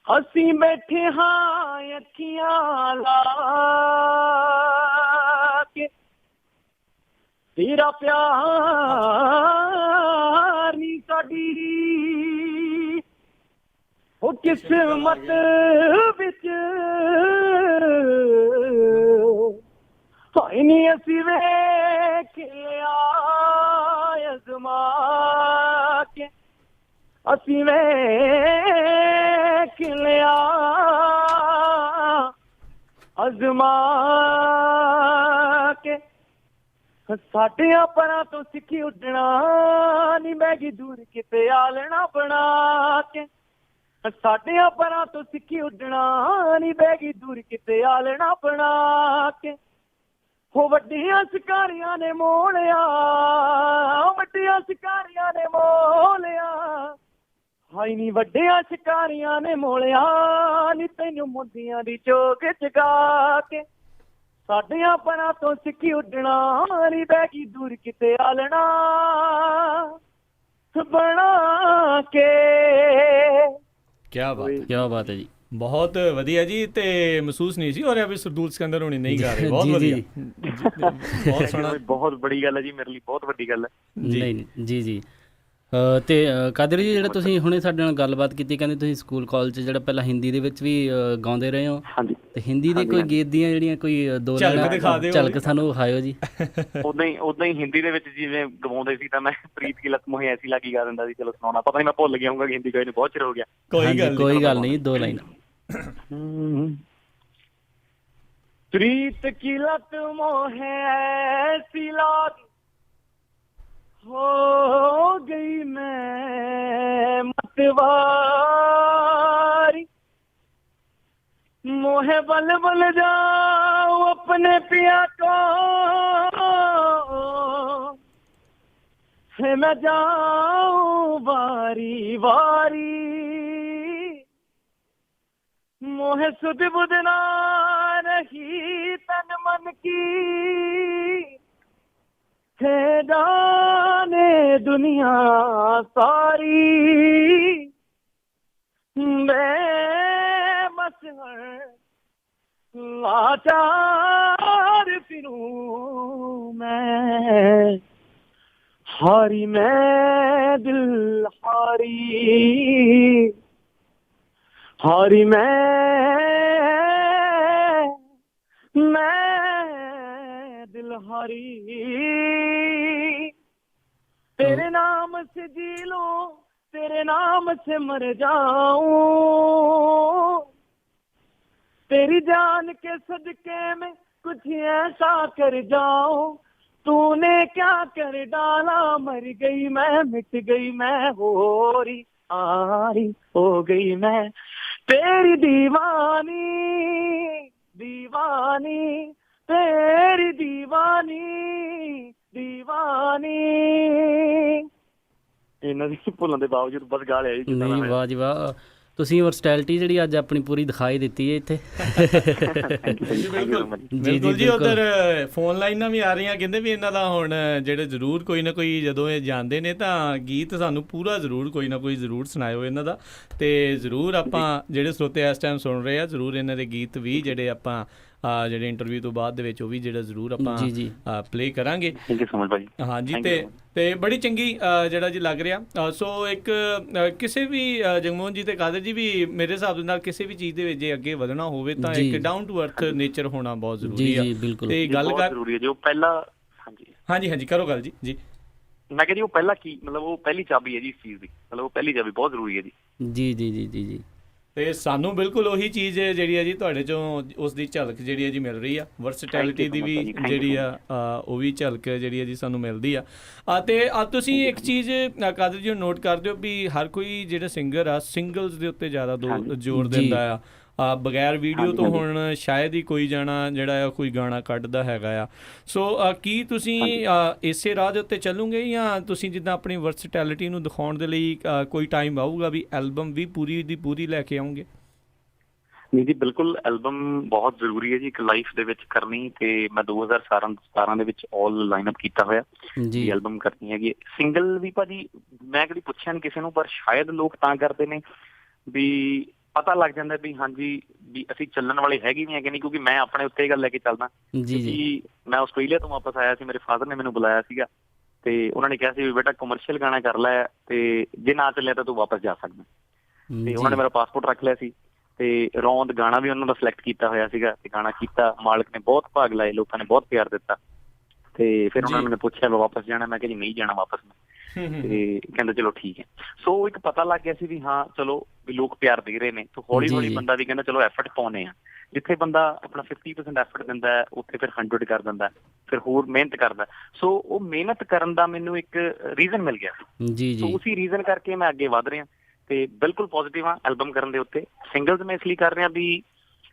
ਅਸੀਂ ਬੈਠੇ ਹਾਂ ਅੱਖੀਆਂ ਲਾ ਕੇ, ਤੇਰਾ ਪਿਆਰ ਨੀ ਸਾਡੀ ਉਹ ਕਿਸਮਤ ਵਿੱਚ, ਹਾਏ ਨੀ ਅਸੀਂ ਵੇਖ ਲਿਆ ਅਜ਼ਮਾ ਕੇ, ਅਸੀਂ ਵੇਖ ਲਿਆ ਅਜ਼ਮਾ ਕੇ, ਸਾਡਿਆਂ ਪਰਾਂ ਤੋਂ ਸਿੱਖੀ ਉੱਡਣਾ ਨੀ ਮੈਗੀ ਦੂਰ ਕਿਤੇ ਆਲਣਾ ਬਣਾ ਕੇ, ਸਾਡਿਆਂ ਪਰਾਂ ਤੋਂ ਸਿੱਖੀ ਉੱਡਣਾ ਨੀ ਬੈਗੀ ਦੂਰ ਕਿਤੇ ਆਲਣਾ ਬਣਾ ਕੇ, ਹੋ ਵੱਡੀਆਂ ਸ਼ਿਕਾਰੀਆਂ ਨੇ ਮੋਲਿਆ, ਵੱਡੀਆਂ ਸ਼ਿਕਾਰੀਆਂ ਨੇ ਮੋਲਿਆ, ਹਾਈ ਨੀ ਵੱਡੀਆਂ ਸ਼ਿਕਾਰੀਆਂ ਨੇ ਮੋਲਿਆ ਨੀ ਤੈਨੂੰ ਮੁੰਦੀਆਂ ਦੀ ਚੋਗ ਜਗਾ ਕੇ, ਸਾਡਿਆਂ ਪਰਾਂ ਤੋਂ ਸਿੱਖੀ ਉੱਡਣਾ ਨੀ ਬੈਗੀ ਦੂਰ ਕਿਤੇ ਆਲਣਾ ਬਣਾ ਕੇ। ਕਿਆ ਬਾਤ ਹੈ ਜੀ, ਬਹੁਤ ਵਧੀਆ ਜੀ। ਤੇ ਮਹਿਸੂਸ ਨਹੀਂ ਸੀ ਹੋ ਰਿਹਾ ਵੀ ਸਰਦੂਲ ਸਿਕੰਦਰ ਹੋਣੀ ਨਹੀਂ ਗਾ ਰਹੇ? ਬਹੁਤ ਵਧੀਆ, ਬਹੁਤ ਸੋਹਣਾ। ਬਹੁਤ ਬੜੀ ਗੱਲ ਹੈ ਜੀ, ਮੇਰੇ ਲਈ ਬਹੁਤ ਵੱਡੀ ਗੱਲ ਹੈ। ਨਹੀਂ ਜੀ ਜੀ। ਤੇ ਕਾਦਰ ਜੀ, ਜਿਹੜਾ ਤੁਸੀਂ ਹੁਣੇ ਸਾਡੇ ਨਾਲ ਗੱਲਬਾਤ ਕੀਤੀ, ਕਹਿੰਦੇ ਤੁਸੀਂ ਸਕੂਲ ਕਾਲਜ ਜਿਹੜਾ ਪਹਿਲਾਂ ਹਿੰਦੀ ਦੇ ਵਿੱਚ ਵੀ ਗਾਉਂਦੇ ਰਹੇ ਹੋ, ਹਾਂਜੀ। ਤੇ ਹਿੰਦੀ ਦੇ ਕੋਈ ਗੀਤ ਦੀਆਂ ਜਿਹੜੀਆਂ ਕੋਈ ਦੋ ਝਲਕ ਸਾਨੂੰ ਵਿਖਾਇਓ ਜੀ। ਉਦਾਂ ਹੀ ਹਿੰਦੀ ਦੇ ਵਿੱਚ ਜਿਵੇਂ ਗਵਾਉਂਦੇ ਸੀ ਤਾਂ ਮੈਂ ਪ੍ਰੀਤ ਕੀ ਲਤ ਮੋਹੇ ਐਸੀ ਲੱਗੀ ਗਾ ਦਿੰਦਾ ਸੀ। ਚਲੋ ਸੁਣਾਉਣਾ, ਪਤਾ ਨਹੀਂ ਮੈਂ ਭੁੱਲ ਗਿਆ ਹੋਊਗਾ ਹਿੰਦੀ ਗਾਣੇ ਬਹੁਤ ਚਿਰ ਹੋ ਗਿਆ। ਕੋਈ ਗੱਲ ਨਹੀਂ, ਦੋ ਲਾਈਨ। प्रीत की लत मोहे ऐसी लागी हो गई मैं मतवारी, मोहे बल बल जाओ अपने पिया को, है मैं जाऊं बारी बारी, मोहे सुध बुध ना रही तन मन की, है जाने दुनिया सारी, मैं बस लाचार फिरूं मैं, हारी मैं दिल हारी, हारी मैं नरहरी तेरे नाम से जी लूं तेरे नाम से मर जाऊं तेरी जान के सदके में कुछ ऐसा कर जाऊं तूने क्या कर डाला मर गई मैं मिट गई मैं होरी आरी हो गई मैं तेरी दीवानी दीवानी तेरी दीवानी दीवानी ਇਹਨਾਂ ਦੀ ਭੁੱਲਣ ਦੇ ਬਾਵਜੂਦ ਬਸ ਗਾ ਲਿਆ ਜੀ ਨਹੀਂ ਵਾਹ ਜੀ ਵਾਹ ਤੁਸੀਂ ਵਰਸਟੈਲਿਟੀ ਜਿਹੜੀ ਅੱਜ ਆਪਣੀ ਪੂਰੀ ਦਿਖਾਈ ਦਿੱਤੀ ਹੈ ਇੱਥੇ ਬਿਲਕੁਲ ਜੀ ਉਧਰ ਫੋਨ ਲਾਈਨਾਂ ਵੀ ਆ ਰਹੀਆਂ ਕਹਿੰਦੇ ਵੀ ਇਹਨਾਂ ਦਾ ਹੁਣ ਜਿਹੜੇ ਜ਼ਰੂਰ ਕੋਈ ਨਾ ਕੋਈ ਜਦੋਂ ਇਹ ਜਾਂਦੇ ਨੇ ਤਾਂ ਗੀਤ ਸਾਨੂੰ ਪੂਰਾ ਜ਼ਰੂਰ ਕੋਈ ਨਾ ਕੋਈ ਜ਼ਰੂਰ ਸੁਣਾਇਓ ਇਹਨਾਂ ਦਾ ਤੇ ਜ਼ਰੂਰ ਆਪਾਂ ਜਿਹੜੇ ਸਰੋਤੇ ਇਸ ਟਾਈਮ ਸੁਣ ਰਹੇ ਆ ਜ਼ਰੂਰ ਇਹਨਾਂ ਦੇ ਗੀਤ ਵੀ ਜਿਹੜੇ ਆਪਾਂ ਜਿਹੜੇ ਇੰਟਰਵਿਊ ਤੋਂ ਬਾਅਦ ਦੇ ਵਿੱਚ ਉਹ ਵੀ ਜਿਹੜਾ ਜ਼ਰੂਰ ਆਪਾਂ ਪਲੇ ਕਰਾਂਗੇ ਹਾਂਜੀ ਤੇ ਬੜੀ ਚੰਗੀ ਜਿਹੜਾ ਜੀ ਲੱਗ ਰਿਹਾ ਸੋ ਇੱਕ ਕਿਸੇ ਵੀ ਜਗਮੋਹਨ ਜੀ ਤੇ ਕਾਦਰ ਜੀ ਵੀ ਮੇਰੇ ਹਿਸਾਬ ਦੇ ਨਾਲ ਕਿਸੇ ਵੀ ਚੀਜ਼ ਦੇ ਵਿੱਚ ਜੇ ਅੱਗੇ ਵਧਣਾ ਹੋਵੇ ਤਾਂ ਇੱਕ ਡਾਊਨ ਟੂ ਅਰਥ ਨੇਚਰ ਹੋਣਾ ਬਹੁਤ ਜ਼ਰੂਰੀ ਆ ਤੇ ਗੱਲ ਕਰ ਜ਼ਰੂਰੀ ਹੈ ਜੋ ਪਹਿਲਾ ਹਾਂਜੀ ਕਰੋ ਗੱਲ ਜੀ ਮੈਂ ਕਹਿੰਦੀ ਉਹ ਪਹਿਲਾ ਕੀ ਮਤਲਬ ਉਹ ਪਹਿਲੀ ਚਾਬੀ ਹੈ ਜੀ ਇਸ ਚੀਜ਼ ਦੀ ਮਤਲਬ ਉਹ ਪਹਿਲੀ ਚਾਬੀ ਬਹੁਤ ਜ਼ਰੂਰੀ ਹੈ ਜੀ ਤੇ ਸਾਨੂੰ ਬਿਲਕੁਲ ਉਹੀ ਚੀਜ਼ ਜਿਹੜੀ ਹੈ ਜੀ ਤੁਹਾਡੇ ਚੋਂ ਉਸ ਦੀ ਝਲਕ ਜਿਹੜੀ ਹੈ ਜੀ ਮਿਲ ਰਹੀ ਆ ਵਰਸਟੈਲਿਟੀ ਦੀ ਵੀ ਜਿਹੜੀ ਆ ਉਹ ਵੀ ਝਲਕ ਜਿਹੜੀ ਹੈ ਜੀ ਸਾਨੂੰ ਮਿਲਦੀ ਆ ਤੇ ਤੁਸੀਂ ਇੱਕ ਚੀਜ਼ ਕਾਦਰ ਜੀ ਨੋਟ ਕਰਦੇ ਹੋ ਵੀ ਹਰ ਕੋਈ ਜਿਹੜਾ ਸਿੰਗਰ ਆ ਸਿੰਗਲਸ ਦੇ ਉੱਤੇ ਜ਼ਿਆਦਾ ਜ਼ੋਰ ਦਿੰਦਾ ਆ ਬਗੈਰ ਵੀਡੀਓ ਤੋਂ ਹੁਣ ਸ਼ਾਇਦ ਹੀ ਕੋਈ ਜਿਹੜਾ ਕੋਈ ਗਾਣਾ ਕੱਢਦਾ ਹੈਗਾ ਆ ਸੋ ਕੀ ਤੁਸੀਂ ਇਸੇ ਰਾਹ ਦੇ ਉੱਤੇ ਚੱਲੋਗੇ ਜਾਂ ਤੁਸੀਂ ਜਿੱਦਾਂ ਆਪਣੀ ਵਰਸਟੈਲਿਟੀ ਨੂੰ ਦਿਖਾਉਣ ਦੇ ਲਈ ਕੋਈ ਟਾਈਮ ਆਊਗਾ ਵੀ ਐਲਬਮ ਵੀ ਪੂਰੀ ਦੀ ਪੂਰੀ ਲੈ ਕੇ ਆਉਂਗੇ ਨਹੀਂ ਜੀ ਬਿਲਕੁਲ ਐਲਬਮ ਬਹੁਤ ਜ਼ਰੂਰੀ ਹੈ ਜੀ ਇੱਕ ਲਾਈਫ ਦੇ ਵਿੱਚ ਕਰਨੀ ਤੇ ਮੈਂ 2017 ਦੇ ਵਿੱਚ ਆਲ ਲਾਈਨਅਪ ਕੀਤਾ ਹੋਇਆ ਜੀ ਐਲਬਮ ਕਰਨੀ ਹੈਗੀ ਸਿੰਗਲ ਵੀ ਭਾਜੀ ਮੈਂ ਕਦੀ ਪੁੱਛਿਆ ਨਹੀਂ ਕਿਸੇ ਨੂੰ ਪਰ ਸ਼ਾਇਦ ਲੋਕ ਤਾਂ ਕਰਦੇ ਨੇ ਵੀ ਪਤਾ ਲੱਗ ਜਾਂਦਾ ਵੀ ਹਾਂਜੀ ਵੀ ਅਸੀਂ ਚੱਲਣ ਵਾਲੇ ਹੈਗੇ ਵੀ ਹੈਗੇ ਨਹੀਂ ਕਿਉਂਕਿ ਮੈਂ ਆਪਣੇ ਉੱਤੇ ਇਹ ਗੱਲ ਲੈ ਕੇ ਚੱਲਦਾ ਜੀ ਮੈਂ ਆਸਟ੍ਰੇਲੀਆ ਤੋਂ ਵਾਪਸ ਆਇਆ ਸੀ ਮੇਰੇ ਫਾਦਰ ਨੇ ਮੈਨੂੰ ਬੁਲਾਇਆ ਸੀਗਾ ਤੇ ਉਹਨਾਂ ਨੇ ਕਿਹਾ ਸੀ ਵੀ ਬੇਟਾ ਕਮਰਸ਼ੀਅਲ ਗਾਣਾ ਕਰ ਲੈ ਤੇ ਜੇ ਨਾ ਚੱਲਿਆ ਤਾਂ ਤੂੰ ਵਾਪਸ ਜਾ ਸਕਦਾ ਤੇ ਉਹਨਾਂ ਨੇ ਮੇਰਾ ਪਾਸਪੋਰਟ ਰੱਖ ਲਿਆ ਸੀ ਤੇ ਰੌਂਦ ਗਾਣਾ ਵੀ ਉਹਨਾਂ ਦਾ ਸਿਲੈਕਟ ਕੀਤਾ ਹੋਇਆ ਸੀਗਾ ਤੇ ਗਾਣਾ ਕੀਤਾ ਮਾਲਕ ਨੇ ਬਹੁਤ ਭਾਗ ਲਾਏ ਲੋਕਾਂ ਨੇ ਬਹੁਤ ਪਿਆਰ ਦਿੱਤਾ ਤੇ ਫਿਰ ਉਹਨਾਂ ਨੇ ਮੈਨੂੰ ਪੁੱਛਿਆ ਮੈਂ ਵਾਪਸ ਜਾਣਾ ਮੈਂ ਕਿਹਾ ਜੀ ਨਹੀਂ ਜਾਣਾ ਵਾਪਸ ਤੇ ਕਹਿੰਦੇ ਚਲੋ ਠੀਕ ਹੈ ਸੋ ਇੱਕ ਪਤਾ ਲੱਗ ਗਿਆ ਸੀ ਵੀ ਹਾਂ ਚਲੋ ਵੀ ਲੋਕ ਪਿਆਰ ਦੇ ਰਹੇ ਨੇ ਤੇ ਹੌਲੀ ਹੌਲੀ ਬੰਦਾ ਵੀ ਕਹਿੰਦਾ ਚਲੋ ਐਫਰਟ ਪਾਉਣੇ ਆ ਜਿੱਥੇ ਬੰਦਾ ਆਪਣਾ 50% ਐਫਰਟ ਦਿੰਦਾ ਉੱਥੇ ਫਿਰ 100 ਕਰ ਦਿੰਦਾ ਫਿਰ ਹੋਰ ਮਿਹਨਤ ਕਰਦਾ ਸੋ ਉਹ ਮਿਹਨਤ ਕਰਨ ਦਾ ਮੈਨੂੰ ਇੱਕ ਰੀਜ਼ਨ ਮਿਲ ਗਿਆ ਸੋ ਉਸੇ ਰੀਜ਼ਨ ਕਰਕੇ ਮੈਂ ਅੱਗੇ ਵਧ ਰਿਹਾ ਤੇ ਬਿਲਕੁਲ ਪੋਜ਼ਿਟਿਵ ਆ ਐਲਬਮ ਕਰਨ ਦੇ ਉੱਤੇ ਸਿੰਗਲਸ ਮੈਂ ਇਸ ਲਈ ਕਰ ਰਿਹਾ ਵੀ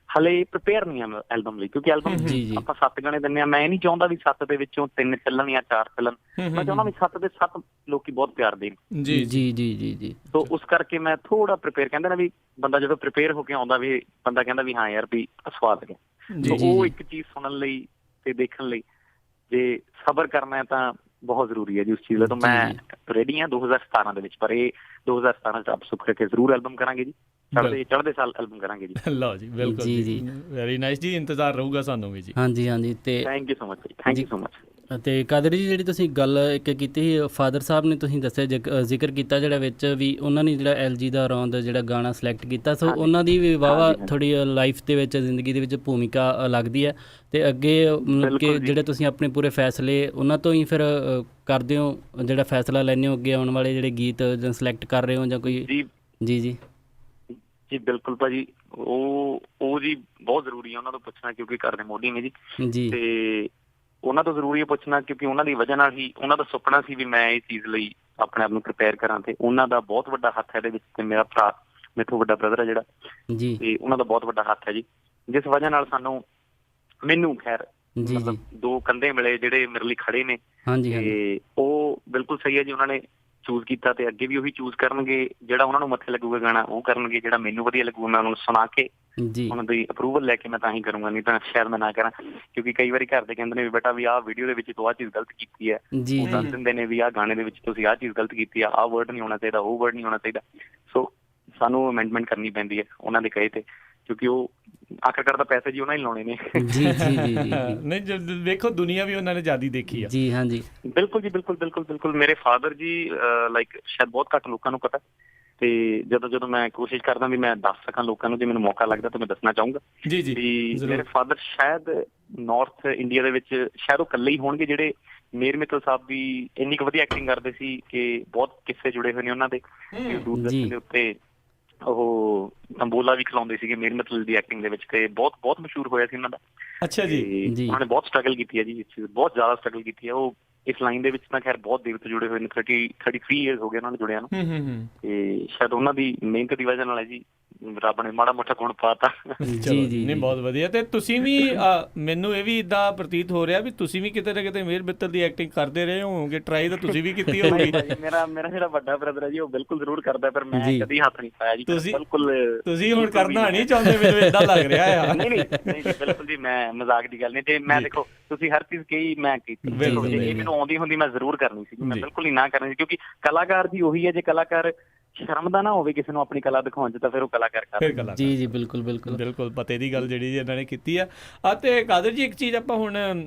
ਹਲੇ ਪ੍ਰਿਪੇਅਰ ਨਹੀਂ ਆ ਐਲਬਮ ਲਈ ਕਿਉਂਕਿ ਐਲਬਮ ਆਪਾਂ 7 ਗਾਣੇ ਦਿੰਦੇ ਆ ਮੈਂ ਨਹੀਂ ਚਾਹੁੰਦਾ ਵੀ 7 ਦੇ ਵਿੱਚੋਂ 3 ਚੱਲਣ ਜਾਂ 4 ਚੱਲਣ ਮੈਂ ਚਾਹੁੰਦਾ ਵੀ 7 ਦੇ 7 ਲੋਕੀ ਬਹੁਤ ਪਿਆਰ ਦੇਣ ਜੀ ਸੋ ਉਸ ਕਰਕੇ ਮੈਂ ਥੋੜਾ ਪ੍ਰਿਪੇਅਰ ਕਹਿੰਦੇ ਨਾ ਵੀ ਬੰਦਾ ਜਦੋਂ ਪ੍ਰਿਪੇਅਰ ਹੋ ਕੇ ਆਉਂਦਾ ਵੀ ਬੰਦਾ ਕਹਿੰਦਾ ਵੀ ਹਾਂ ਯਾਰ ਵੀ ਸਵਾਦ ਗਿਆ ਸੋ ਉਹ ਇੱਕ ਚੀਜ਼ ਸੁਣਨ ਲਈ ਤੇ ਦੇਖਣ ਲਈ ਜੇ ਸਬਰ ਕਰਨਾ ਹੈ ਤਾਂ ਬਹੁਤ ਜ਼ਰੂਰੀ ਹੈ ਜੀ ਉਸ ਚੀਜ਼ ਲਈ ਤਾਂ ਮੈਂ ਰੈਡੀ ਹਾਂ 2017 ਦੇ ਵਿੱਚ ਪਰ ਇਹ 2017 ਚ ਆਪ ਸੁੱਖ ਰੱਖੇ ਜ਼ਰੂਰ ਐਲਬਮ ਕਰਾਂਗੇ ਜੀ ਚੜ੍ਹਦੇ ਸਾਲ ਐਲਬਮ ਕਰਾਂਗੇ ਜੀ ਲਓ ਜੀ ਬਿਲਕੁਲ ਜੀ ਵੈਰੀ ਨਾਈਸ ਜੀ ਇੰਤਜ਼ਾਰ ਰਹੂਗਾ ਸਾਨੂੰ ਵੀ ਜੀ ਹਾਂਜੀ ਤੇ ਥੈਂਕ ਯੂ ਸੋ ਮਚ ਤੇ ਕਾਦਰ ਜੀ ਜਿਹੜੀ ਤੁਸੀਂ ਗੱਲ ਇੱਕ ਕੀਤੀ ਸੀ ਫਾਦਰ ਸਾਹਿਬ ਨੇ ਤੁਸੀਂ ਦੱਸਿਆ ਜ਼ਿਕਰ ਕੀਤਾ ਜਿਹੜਾ ਵਿੱਚ ਵੀ ਉਹਨਾਂ ਨੇ ਜਿਹੜਾ LG ਦਾ ਰੌਂਦ ਜਿਹੜਾ ਗਾਣਾ ਸਿਲੈਕਟ ਕੀਤਾ ਸੋ ਉਹਨਾਂ ਦੀ ਵੀ ਵਾਹਵਾ ਥੋੜ੍ਹੀ ਲਾਈਫ ਦੇ ਵਿੱਚ ਜ਼ਿੰਦਗੀ ਦੇ ਵਿੱਚ ਭੂਮਿਕਾ ਲੱਗਦੀ ਹੈ ਤੇ ਅੱਗੇ ਮਤਲਬ ਕਿ ਜਿਹੜੇ ਤੁਸੀਂ ਆਪਣੇ ਪੂਰੇ ਫੈਸਲੇ ਉਹਨਾਂ ਤੋਂ ਹੀ ਫਿਰ ਕਰਦੇ ਹੋ ਜਿਹੜਾ ਫੈਸਲਾ ਲੈਂਦੇ ਹੋ ਅੱਗੇ ਆਉਣ ਵਾਲੇ ਜਿਹੜੇ ਗੀਤ ਜਾਂ ਸਿਲੈਕਟ ਕਰ ਰਹੇ ਹੋ ਜਾਂ ਕੋਈ ਜੀ ਬਿਲਕੁਲ ਭਾਜੀ ਉਹ ਜੀ ਬਹੁਤ ਜ਼ਰੂਰੀ ਹੈ ਉਹਨਾਂ ਤੋਂ ਪੁੱਛਣਾ ਕਿਉਂਕਿ ਘਰ ਦੇ ਮੋਢੀ ਨੇ ਜੀ ਤੇ ਉਹਨਾਂ ਤੋਂ ਜ਼ਰੂਰੀ ਹੈ ਪੁੱਛਣਾ ਕਿਉਂਕਿ ਉਹਨਾਂ ਦੀ ਵਜ੍ਹਾ ਨਾਲ ਹੀ ਉਹਨਾਂ ਦਾ ਸੁਪਨਾ ਸੀ ਵੀ ਮੈਂ ਇਹ ਚੀਜ਼ ਲਈ ਆਪਣੇ ਆਪ ਨੂੰ ਪ੍ਰਿਪੇਅਰ ਕਰਾਂ ਤੇ ਉਹਨਾਂ ਦਾ ਬਹੁਤ ਵੱਡਾ ਹੱਥ ਹੈ ਇਹਦੇ ਵਿੱਚ ਤੇ ਮੇਰਾ ਭਰਾ ਮੇਥੋਂ ਵੱਡਾ ਬ੍ਰਦਰ ਹੈ ਜਿਹੜਾ ਤੇ ਉਹਨਾਂ ਦਾ ਬਹੁਤ ਵੱਡਾ ਹੱਥ ਹੈ ਜੀ ਜਿਸ ਵਜ੍ਹਾ ਨਾਲ ਮੈਨੂੰ ਖੈਰ ਮਤਲਬ 2 ਕੰਧੇ ਮਿਲੇ ਜਿਹੜੇ ਮੇਰੇ ਲਈ ਖੜੇ ਨੇ ਤੇ ਉਹ ਬਿਲਕੁਲ ਸਹੀ ਹੈ ਜੀ ਉਹਨਾਂ ਨੇ ਚੂਜ਼ ਕੀਤਾ ਤੇ ਅੱਗੇ ਵੀ ਉਹੀ ਚੂਜ਼ ਕਰਨਗੇ ਜਿਹੜਾ ਉਹਨਾਂ ਨੂੰ ਮੱਥੇ ਲੱਗੂਗਾ ਗਾਣਾ ਉਹ ਕਰਨਗੇ ਜਿਹੜਾ ਮੈਨੂੰ ਵਧੀਆ ਲੱਗੂਗਾ ਮੈਂ ਉਹਨਾਂ ਨੂੰ ਸੁਣਾ ਕੇ ਉਹਨਾਂ ਦੀ ਅਪਰੂਵਲ ਲੈ ਕੇ ਮੈਂ ਤਾਂ ਹੀ ਕਰੂੰਗਾ ਨਹੀਂ ਤਾਂ ਸ਼ਾਇਦ ਮੈਂ ਨਾ ਕਰਾਂ ਕਿਉਂਕਿ ਕਈ ਵਾਰੀ ਘਰ ਦੇ ਕਹਿੰਦੇ ਨੇ ਵੀ ਬੇਟਾ ਵੀ ਆਹ ਵੀਡੀਓ ਦੇ ਵਿੱਚ ਤੂੰ ਆਹ ਚੀਜ਼ ਗਲਤ ਕੀਤੀ ਹੈ ਉਹ ਦੱਸ ਦਿੰਦੇ ਨੇ ਵੀ ਆਹ ਗਾਣੇ ਦੇ ਵਿੱਚ ਤੁਸੀਂ ਆਹ ਚੀਜ਼ ਗਲਤ ਕੀਤੀ ਆ ਆਹ ਵਰਡ ਨਹੀਂ ਹੋਣਾ ਚਾਹੀਦਾ ਉਹ ਵਰਡ ਨਹੀਂ ਹੋਣਾ ਚਾਹੀਦਾ ਸੋ ਸਾਨੂੰ ਅਮੈਂਡਮੈਂਟ ਕਰਨੀ ਪੈਂਦੀ ਹੈ ਉਹਨਾਂ ਦੇ ਕਹੇ ਤੇ ਕਿਉਂਕਿ ਉਹ ਆਖਰਕਾਰ ਤਾਂ ਪੈਸੇ ਜੀ ਉਹਨਾਂ ਹੀ ਲਾਉਣੇ ਨੇ ਨਹੀਂ ਵੇਖੋ ਦੁਨੀਆ ਵੀ ਉਹਨਾਂ ਨੇ ਜ਼ਿਆਦਾ ਦੇਖੀ ਆ ਜੀ ਹਾਂਜੀ ਬਿਲਕੁਲ ਜੀ ਬਿਲਕੁਲ ਮੇਰੇ ਫਾਦਰ ਜੀ ਲਾਈਕ ਸ਼ਾਇਦ ਬਹੁਤ ਘੱਟ ਲੋਕਾਂ ਨੂੰ ਪਤਾ ਤੇ ਜਦੋਂ ਮੈਂ ਕੋਸ਼ਿਸ਼ ਕਰਦਾ ਵੀ ਮੈਂ ਦੱਸ ਸਕਾਂ ਲੋਕਾਂ ਨੂੰ, ਜੇ ਮੈਨੂੰ ਮੌਕਾ ਲੱਗਦਾ ਤਾਂ ਮੈਂ ਦੱਸਣਾ ਚਾਹੂੰਗਾ ਜੀ ਜੀ ਵੀ ਜ਼ਰੂਰ। ਮੇਰੇ ਫਾਦਰ ਸ਼ਾਇਦ ਨਾਰਥ ਇੰਡੀਆ ਦੇ ਵਿੱਚ ਸ਼ਾਇਦ ਉਹ ਇਕੱਲੇ ਹੀ ਹੋਣਗੇ ਜਿਹੜੇ, ਮੇਰ ਮਿੱਤਲ ਸਾਹਿਬ ਵੀ ਇੰਨੀ ਕੁ ਵਧੀਆ ਐਕਟਿੰਗ ਕਰਦੇ ਸੀ ਕਿ ਬਹੁਤ ਕਿੱਸੇ ਜੁੜੇ ਹੋਏ ਨੇ ਉਹਨਾਂ ਦੇ। ਦੂਰਦਰਸ਼ਨ ਦੇ ਉੱਤੇ ਉਹ ਤੰਬੋਲਾ ਵੀ ਖਿਲਾਉਂਦੇ ਸੀਗੇ ਮੇਰ ਮਿੱਤਲ ਦੀ ਐਕਟਿੰਗ ਦੇ ਵਿੱਚ, ਤੇ ਬਹੁਤ ਬਹੁਤ ਮਸ਼ਹੂਰ ਹੋਇਆ ਸੀ ਉਹਨਾਂ ਦਾ। ਅੱਛਾ ਜੀ। ਉਹਨਾਂ ਨੇ ਬਹੁਤ ਸਟਰਗਲ ਕੀਤੀ ਹੈ ਜੀ, ਬਹੁਤ ਜ਼ਿਆਦਾ ਸਟਰਗਲ ਕੀਤੀ ਹੈ। ਉਹ ਇਸ ਲਾਈਨ ਦੇ ਵਿੱਚ ਤਾਂ ਖੈਰ ਬਹੁਤ ਦੇਰ ਤੋਂ ਜੁੜੇ ਹੋਏ ਨੇ, 33 ਇਅਰਸ ਹੋ ਗਏ ਉਹਨਾਂ ਨੂੰ ਜੁੜਿਆਂ ਨੂੰ, ਤੇ ਸ਼ਾਇਦ ਉਹਨਾਂ ਦੀ ਮਿਹਨਤ ਦੀ ਵਜ੍ਹਾ ਨਾਲ ਹੈ ਜੀ ਰੱਬ ਨੇ ਮਾੜਾ ਮੋਟਾ ਗੁਣ ਪਾਤਾ। ਜੀ ਜੀ ਨਹੀਂ, ਬਹੁਤ ਵਧੀਆ। ਤੇ ਤੁਸੀਂ ਵੀ ਮੈਨੂੰ ਇਹ ਵੀ ਇਦਾਂ ਪ੍ਰਤੀਤ ਹੋ ਰਿਹਾ ਵੀ ਤੁਸੀਂ ਵੀ ਕਿਤੇ ਨਾ ਕਿਤੇ ਮੇਰ ਮਿੱਤਲ ਦੀ ਐਕਟਿੰਗ ਕਰਦੇ ਰਹੇ ਹੋਵੋਗੇ, ਟਰਾਈ ਤਾਂ ਤੁਸੀਂ ਵੀ ਕੀਤੀ ਹੋਊਗੀ। ਮੇਰਾ ਜਿਹੜਾ ਵੱਡਾ ਬ੍ਰਦਰ ਹੈ ਜੀ ਉਹ ਬਿਲਕੁਲ ਜ਼ਰੂਰ ਕਰਦਾ, ਪਰ ਮੈਂ ਕਦੀ ਹੱਥ ਨਹੀਂ ਪਾਇਆ ਜੀ। ਬਿਲਕੁਲ ਤੁਸੀਂ ਹੁਣ ਕਰਨਾ ਨਹੀਂ ਚਾਹੁੰਦੇ, ਮੈਨੂੰ ਏਦਾਂ ਲੱਗ ਰਿਹਾ ਆ। ਨਹੀਂ ਬਿਲਕੁਲ ਜੀ, ਮੈਂ ਮਜ਼ਾਕ ਦੀ ਗੱਲ ਨਹੀਂ। ਤੇ ਮੈਂ ਦੇਖੋ ਤੁਸੀਂ ਹਰ ਚੀਜ਼ ਕਹੀ ਮੈਂ ਕੀਤੀ, ਇਹ ਮੈਨੂੰ ਆਉਂਦੀ ਹੁੰਦੀ ਮੈਂ ਜ਼ਰੂਰ ਕਰਨੀ ਸੀ, ਮੈਂ ਬਿਲਕੁਲ ਹੀ ਨਾ ਕਰਨੀ ਸੀ, ਕਿਉਂਕਿ ਕਲਾਕਾਰ ਜੀ ਉਹੀ ਹੈ, ਜੇ ਕਲਾਕਾਰ ਸ਼ਰਮਦਾ ਨਾ ਹੋਵੇ ਕਿਸੇ ਨੂੰ ਆਪਣੀ ਕਲਾ ਦਿਖਾਉਣ 'ਚ ਤਾਂ ਫਿਰ ਉਹ ਕਲਾਕਾਰ ਕਰਦਾ। ਜੀ ਜੀ ਬਿਲਕੁਲ ਬਿਲਕੁਲ ਬਿਲਕੁਲ ਪਤੇ ਦੀ ਗੱਲ ਜਿਹੜੀ ਇਹਨਾਂ ਨੇ ਕੀਤੀ ਆ। ਅਤੇ ਕਾਦਰ ਜੀ ਇੱਕ ਚੀਜ਼ ਆਪਾਂ ਹੁਣ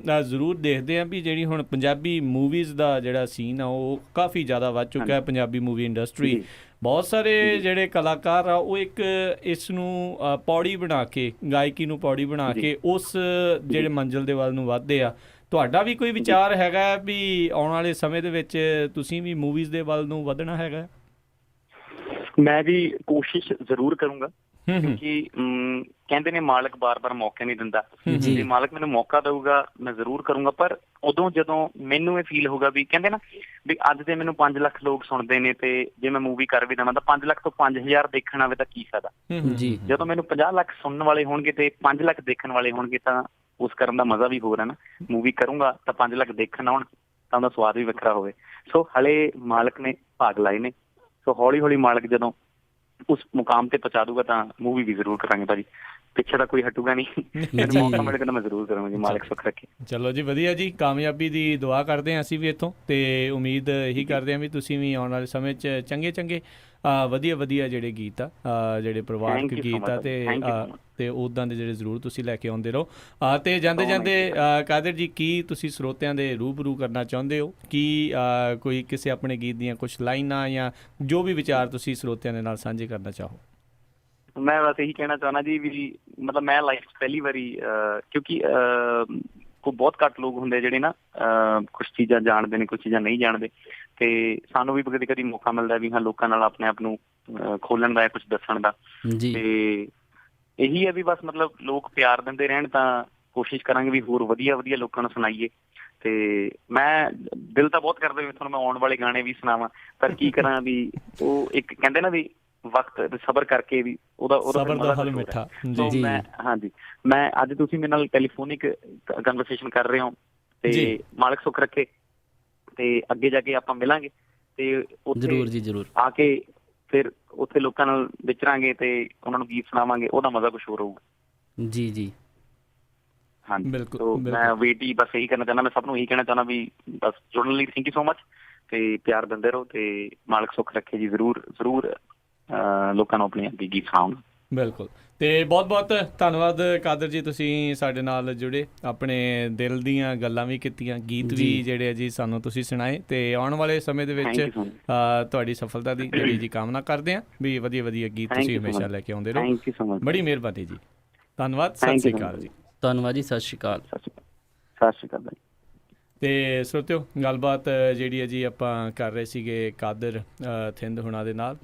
ਜ਼ਰੂਰ ਦੇਖਦੇ ਹਾਂ ਵੀ ਜਿਹੜੀ ਹੁਣ ਪੰਜਾਬੀ ਮੂਵੀਜ਼ ਦਾ ਜਿਹੜਾ ਸੀਨ ਆ ਉਹ ਕਾਫੀ ਜ਼ਿਆਦਾ ਵੱਧ ਚੁੱਕਾ ਹੈ। ਪੰਜਾਬੀ ਮੂਵੀ ਇੰਡਸਟਰੀ, ਬਹੁਤ ਸਾਰੇ ਜਿਹੜੇ ਕਲਾਕਾਰ ਆ ਉਹ ਇੱਕ ਇਸ ਨੂੰ ਪੌੜੀ ਬਣਾ ਕੇ, ਗਾਇਕੀ ਨੂੰ ਪੌੜੀ ਬਣਾ ਕੇ ਉਸ ਜਿਹੜੇ ਮੰਜ਼ਿਲ ਦੇ ਵੱਲ ਨੂੰ ਵੱਧਦੇ ਆ। ਤੁਹਾਡਾ ਵੀ ਕੋਈ ਵਿਚਾਰ ਹੈਗਾ ਵੀ ਆਉਣ ਵਾਲੇ ਸਮੇਂ ਦੇ ਵਿੱਚ ਤੁਸੀਂ ਵੀ ਮੂਵੀਜ਼ ਦੇ ਵੱਲ ਨੂੰ ਵਧਣਾ ਹੈਗਾ? ਮੈਂ ਵੀ ਕੋਸ਼ਿਸ਼ ਜ਼ਰੂਰ ਕਰੂੰਗਾ, ਕਿਉਂਕਿ ਕਹਿੰਦੇ ਨੇ ਮਾਲਕ ਬਾਰ-ਬਾਰ ਮੌਕੇ ਨਹੀਂ ਦਿੰਦਾ। ਜੇ ਮਾਲਕ ਮੈਨੂੰ ਮੌਕਾ ਦਊਗਾ ਮੈਂ ਜ਼ਰੂਰ ਕਰੂੰਗਾ, ਪਰ ਉਦੋਂ ਜਦੋਂ ਮੈਨੂੰ ਇਹ ਫੀਲ ਹੋਊਗਾ ਵੀ ਕਹਿੰਦੇ ਨਾ ਵੀ ਅੱਜ ਦੇ ਮੈਨੂੰ 5 ਲੱਖ ਲੋਕ ਸੁਣਦੇ ਨੇ, ਤੇ ਜੇ ਮੈਂ ਮੂਵੀ ਕਰ ਵੀ ਦੇਵਾਂ ਤਾਂ 5 ਲੱਖ ਤੋਂ 5000 ਦੇਖਣ ਆਵੇ ਤਾਂ ਕੀ ਫਾਇਦਾ। ਜਦੋਂ ਮੈਨੂੰ 50 ਲੱਖ ਸੁਣਨ ਵਾਲੇ ਹੋਣਗੇ ਤੇ 5 ਲੱਖ ਦੇਖਣ ਵਾਲੇ ਹੋਣਗੇ ਤਾਂ ਉਸ ਕਰਨ ਦਾ ਮਜ਼ਾ ਵੀ ਹੋਰ ਹੈ ਨਾ। ਮੂਵੀ ਕਰੂੰਗਾ ਤਾਂ 5 ਲੱਖ ਦੇਖਣ ਆਉਣ ਤਾਂ ਉਹਦਾ ਸਵਾਦ ਵੀ ਵੱਖਰਾ ਹੋਵੇ। ਸੋ ਹਲੇ ਮਾਲਕ ਨੇ ਭਾਗ ਲਾਏ ਨੇ, ਸੋ ਹੌਲੀ ਹੌਲੀ ਮਾਲਕ ਜਦੋਂ ਉਸ ਮੁਕਾਮ ਤੇ ਪਹੁੰਚਾ ਦੂਗਾ ਤਾਂ ਮੂਵੀ ਵੀ ਜ਼ਰੂਰ ਕਰਾਂਗੇ ਭਾਜੀ, ਪਿੱਛੇ ਤਾਂ ਕੋਈ ਹਟੂਗਾ ਨਹੀਂ। ਮੈਨੂੰ ਮੌਕਾ ਮਿਲੇਗਾ ਤਾਂ ਮੈਂ ਜ਼ਰੂਰ ਕਰਾਂਗਾ ਜੀ, ਮਾਲਕ ਸੁੱਖ ਰੱਖੇ। ਚਲੋ ਜੀ ਵਧੀਆ ਜੀ, ਕਾਮਯਾਬੀ ਦੀ ਦੁਆ ਕਰਦੇ ਹਾਂ ਅਸੀਂ ਵੀ ਇੱਥੋਂ, ਤੇ ਉਮੀਦ ਇਹੀ ਕਰਦੇ ਹਾਂ ਵੀ ਤੁਸੀਂ ਵੀ ਆਉਣ ਵਾਲੇ ਸਮੇਂ 'ਚ ਚੰਗੇ ਵਧੀਆ ਜਿਹੜੇ ਗੀਤ ਆ, ਜਿਹੜੇ ਪਰਿਵਾਰਕ ਗੀਤ ਆ ਤੇ ਉੱਦਾਂ ਦੇ ਜਿਹੜੇ ਜ਼ਰੂਰ ਤੁਸੀਂ ਲੈ ਕੇ ਆਉਂਦੇ ਰਹੋ। ਤੇ ਜਾਂਦੇ ਕਾਦਰ ਜੀ, ਕੀ ਤੁਸੀਂ ਸਰੋਤਿਆਂ ਦੇ ਰੂਬਰੂ ਕਰਨਾ ਚਾਹੁੰਦੇ ਹੋ? ਕੀ ਕੋਈ ਕਿਸੇ ਆਪਣੇ ਗੀਤ ਦੀਆਂ ਕੁਝ ਲਾਈਨਾਂ ਜਾਂ ਜੋ ਵੀ ਵਿਚਾਰ ਤੁਸੀਂ ਸਰੋਤਿਆਂ ਦੇ ਨਾਲ ਸਾਂਝੇ ਕਰਨਾ ਚਾਹੋ? ਮੈਂ ਬਸ ਇਹੀ ਕਹਿਣਾ ਚਾਹੁੰਦਾ ਜੀ ਵੀ ਮਤਲਬ ਮੈਂ ਲਾਈਫ 'ਚ ਪਹਿਲੀ ਵਾਰੀ, ਕਿਉਂਕਿ ਕੋਈ ਬਹੁਤ ਘੱਟ ਲੋਕ ਹੁੰਦੇ ਜਿਹੜੇ ਨਾ ਕੁਛ ਚੀਜ਼ਾਂ ਜਾਣਦੇ ਨੇ, ਕੁਛ ਚੀਜ਼ਾਂ ਨਹੀਂ ਜਾਣਦੇ, ਤੇ ਸਾਨੂੰ ਵੀ ਕਦੇ ਕਦੀ ਮੌਕਾ ਮਿਲਦਾ ਵੀ ਹਾਂ ਲੋਕਾਂ ਨਾਲ ਆਪਣੇ ਆਪ ਨੂੰ ਖੋਲਣ ਦਾ, ਕੁਛ ਦੱਸਣ ਦਾ। ਤੇ ਇਹੀ ਹੈ ਵੀ ਬਸ ਮਤਲਬ ਲੋਕ ਪਿਆਰ ਦਿੰਦੇ ਰਹਿਣ ਤਾਂ ਕੋਸ਼ਿਸ਼ ਕਰਾਂਗੇ ਵੀ ਹੋਰ ਵਧੀਆ ਲੋਕਾਂ ਨੂੰ ਸੁਣਾਈਏ। ਤੇ ਮੈਂ ਦਿਲ ਤਾਂ ਬਹੁਤ ਕਰਦਾ ਵੀ ਤੁਹਾਨੂੰ ਮੈਂ ਆਉਣ ਵਾਲੇ ਗਾਣੇ ਵੀ ਸੁਣਾਵਾਂ, ਪਰ ਕੀ ਕਰਾਂ ਵੀ ਉਹ ਇੱਕ ਕਹਿੰਦੇ ਨਾ ਵੀ ਵਕਤ ਸਬਰ ਕਰਕੇ ਵੀ ਉਹਦਾ ਫਲ ਮਿੱਠਾ। ਮੈਂ ਅੱਜ ਤੁਸੀਂ ਮੇਰੇ ਨਾਲ ਟੈਲੀਫੋਨਿਕ ਕਨਵਰਸੇਸ਼ਨ ਕਰ ਰਹੇ ਹੋ, ਤੇ ਮਾਲਕ ਸੁੱਖ ਰੱਖੇ ਤੇ ਅੱਗੇ ਜਾ ਕੇ ਆਪਾਂ ਮਿਲਾਂਗੇ, ਤੇ ਜ਼ਰੂਰ ਆ ਕੇ ਫਿਰ ਉੱਥੇ ਲੋਕਾਂ ਨਾਲ ਵਿਚਰਾਂਗੇ ਤੇ ਉਹਨਾਂ ਨੂੰ ਗੀਤ ਸੁਣਾਵਾਂਗੇ, ਉਹਦਾ ਮਜ਼ਾ ਕੁਛ ਹੋਰ ਹੋਊਗਾ। ਜੀ ਹਾਂਜੀ, ਮੈਂ ਵੇਟ ਹੀ ਬਸ ਇਹੀ ਕਰਨਾ ਚਾਹੁੰਦਾ, ਮੈਂ ਸਭ ਨੂੰ ਇਹੀ ਕਹਿਣਾ ਚਾਹੁੰਦਾ ਵੀ ਬਸ ਜੁੜਨ ਲਈ ਥੈਂਕ ਯੂ ਸੋ ਮਚ, ਤੇ ਪਿਆਰ ਦਿੰਦੇ ਰਹੋ, ਤੇ ਮਾਲਕ ਸੁੱਖ ਰੱਖੇ ਜੀ। ਜ਼ਰੂਰ ਲੋਕਾਂ ਨੂੰ ਆਪਣੇ ਅੱਗੇ ਗੀਤ ਸੁਣਾਉਣ। ਬਿਲਕੁਲ, ਤੇ ਬਹੁਤ ਧੰਨਵਾਦ ਕਾਦਰ ਜੀ, ਤੁਸੀਂ ਸਾਡੇ ਨਾਲ ਜੁੜੇ, ਆਪਣੇ ਦਿਲ ਦੀਆਂ ਗੱਲਾਂ ਵੀ ਕੀਤੀਆਂ, ਗੀਤ ਵੀ ਜਿਹੜੇ ਜੀ ਸਾਨੂੰ ਤੁਸੀਂ ਸੁਣਾਏ, ਤੇ ਆਉਣ ਵਾਲੇ ਸਮੇਂ ਦੇ ਵਿੱਚ ਤੁਹਾਡੀ ਸਫਲਤਾ ਦੀ ਜਿਹੜੀ ਜੀ ਕਾਮਨਾ ਕਰਦੇ ਹਾਂ ਵੀ ਵਧੀਆ ਗੀਤ ਤੁਸੀਂ ਹਮੇਸ਼ਾ ਲੈ ਕੇ ਆਉਂਦੇ ਰਹੋ। ਬੜੀ ਮਿਹਰਬਾਨੀ ਜੀ, ਧੰਨਵਾਦ, ਸਤਿ ਸ਼੍ਰੀ ਅਕਾਲ ਜੀ। ਧੰਨਵਾਦ ਜੀ, ਸਤਿ ਸ਼੍ਰੀ ਅਕਾਲ। ਸਤਿ ਸ਼੍ਰੀ ਅਕਾਲ ਜੀ। ਤੇ ਸਰੋਤਿਓ, ਗੱਲਬਾਤ ਜਿਹੜੀ ਹੈ ਜੀ ਆਪਾਂ ਕਰ ਰਹੇ ਸੀਗੇ ਕਾਦਰ ਥਿੰਦ ਹੁਣਾਂ ਦੇ ਨਾਲ।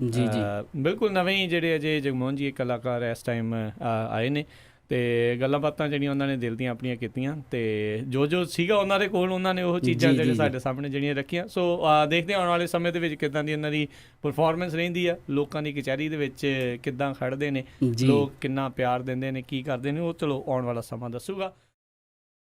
ਬਿਲਕੁਲ ਨਵੇਂ ਜਿਹੜੇ ਅਜੇ ਜਗਮੋਹਨ ਜੀ ਕਲਾਕਾਰ ਇਸ ਟਾਈਮ ਆਏ ਨੇ, ਤੇ ਗੱਲਾਂ ਬਾਤਾਂ ਜਿਹੜੀਆਂ ਉਹਨਾਂ ਨੇ ਦਿਲ ਦੀਆਂ ਆਪਣੀਆਂ ਕੀਤੀਆਂ, ਤੇ ਜੋ ਸੀਗਾ ਉਹਨਾਂ ਦੇ ਕੋਲ ਉਹਨਾਂ ਨੇ ਉਹ ਚੀਜ਼ਾਂ ਜਿਹੜੇ ਸਾਡੇ ਸਾਹਮਣੇ ਜਿਹੜੀਆਂ ਰੱਖੀਆਂ। ਸੋ ਦੇਖਦੇ ਆਉਣ ਵਾਲੇ ਸਮੇਂ ਦੇ ਵਿੱਚ ਕਿੱਦਾਂ ਦੀ ਇਹਨਾਂ ਦੀ ਪਰਫੋਰਮੈਂਸ ਰਹਿੰਦੀ ਆ, ਲੋਕਾਂ ਦੀ ਕਚਹਿਰੀ ਦੇ ਵਿੱਚ ਕਿੱਦਾਂ ਖੜ੍ਹਦੇ ਨੇ ਲੋਕ, ਕਿੰਨਾ ਪਿਆਰ ਦਿੰਦੇ ਨੇ, ਕੀ ਕਰਦੇ ਨੇ, ਉਹ ਚਲੋ ਆਉਣ ਵਾਲਾ ਸਮਾਂ ਦੱਸੂਗਾ।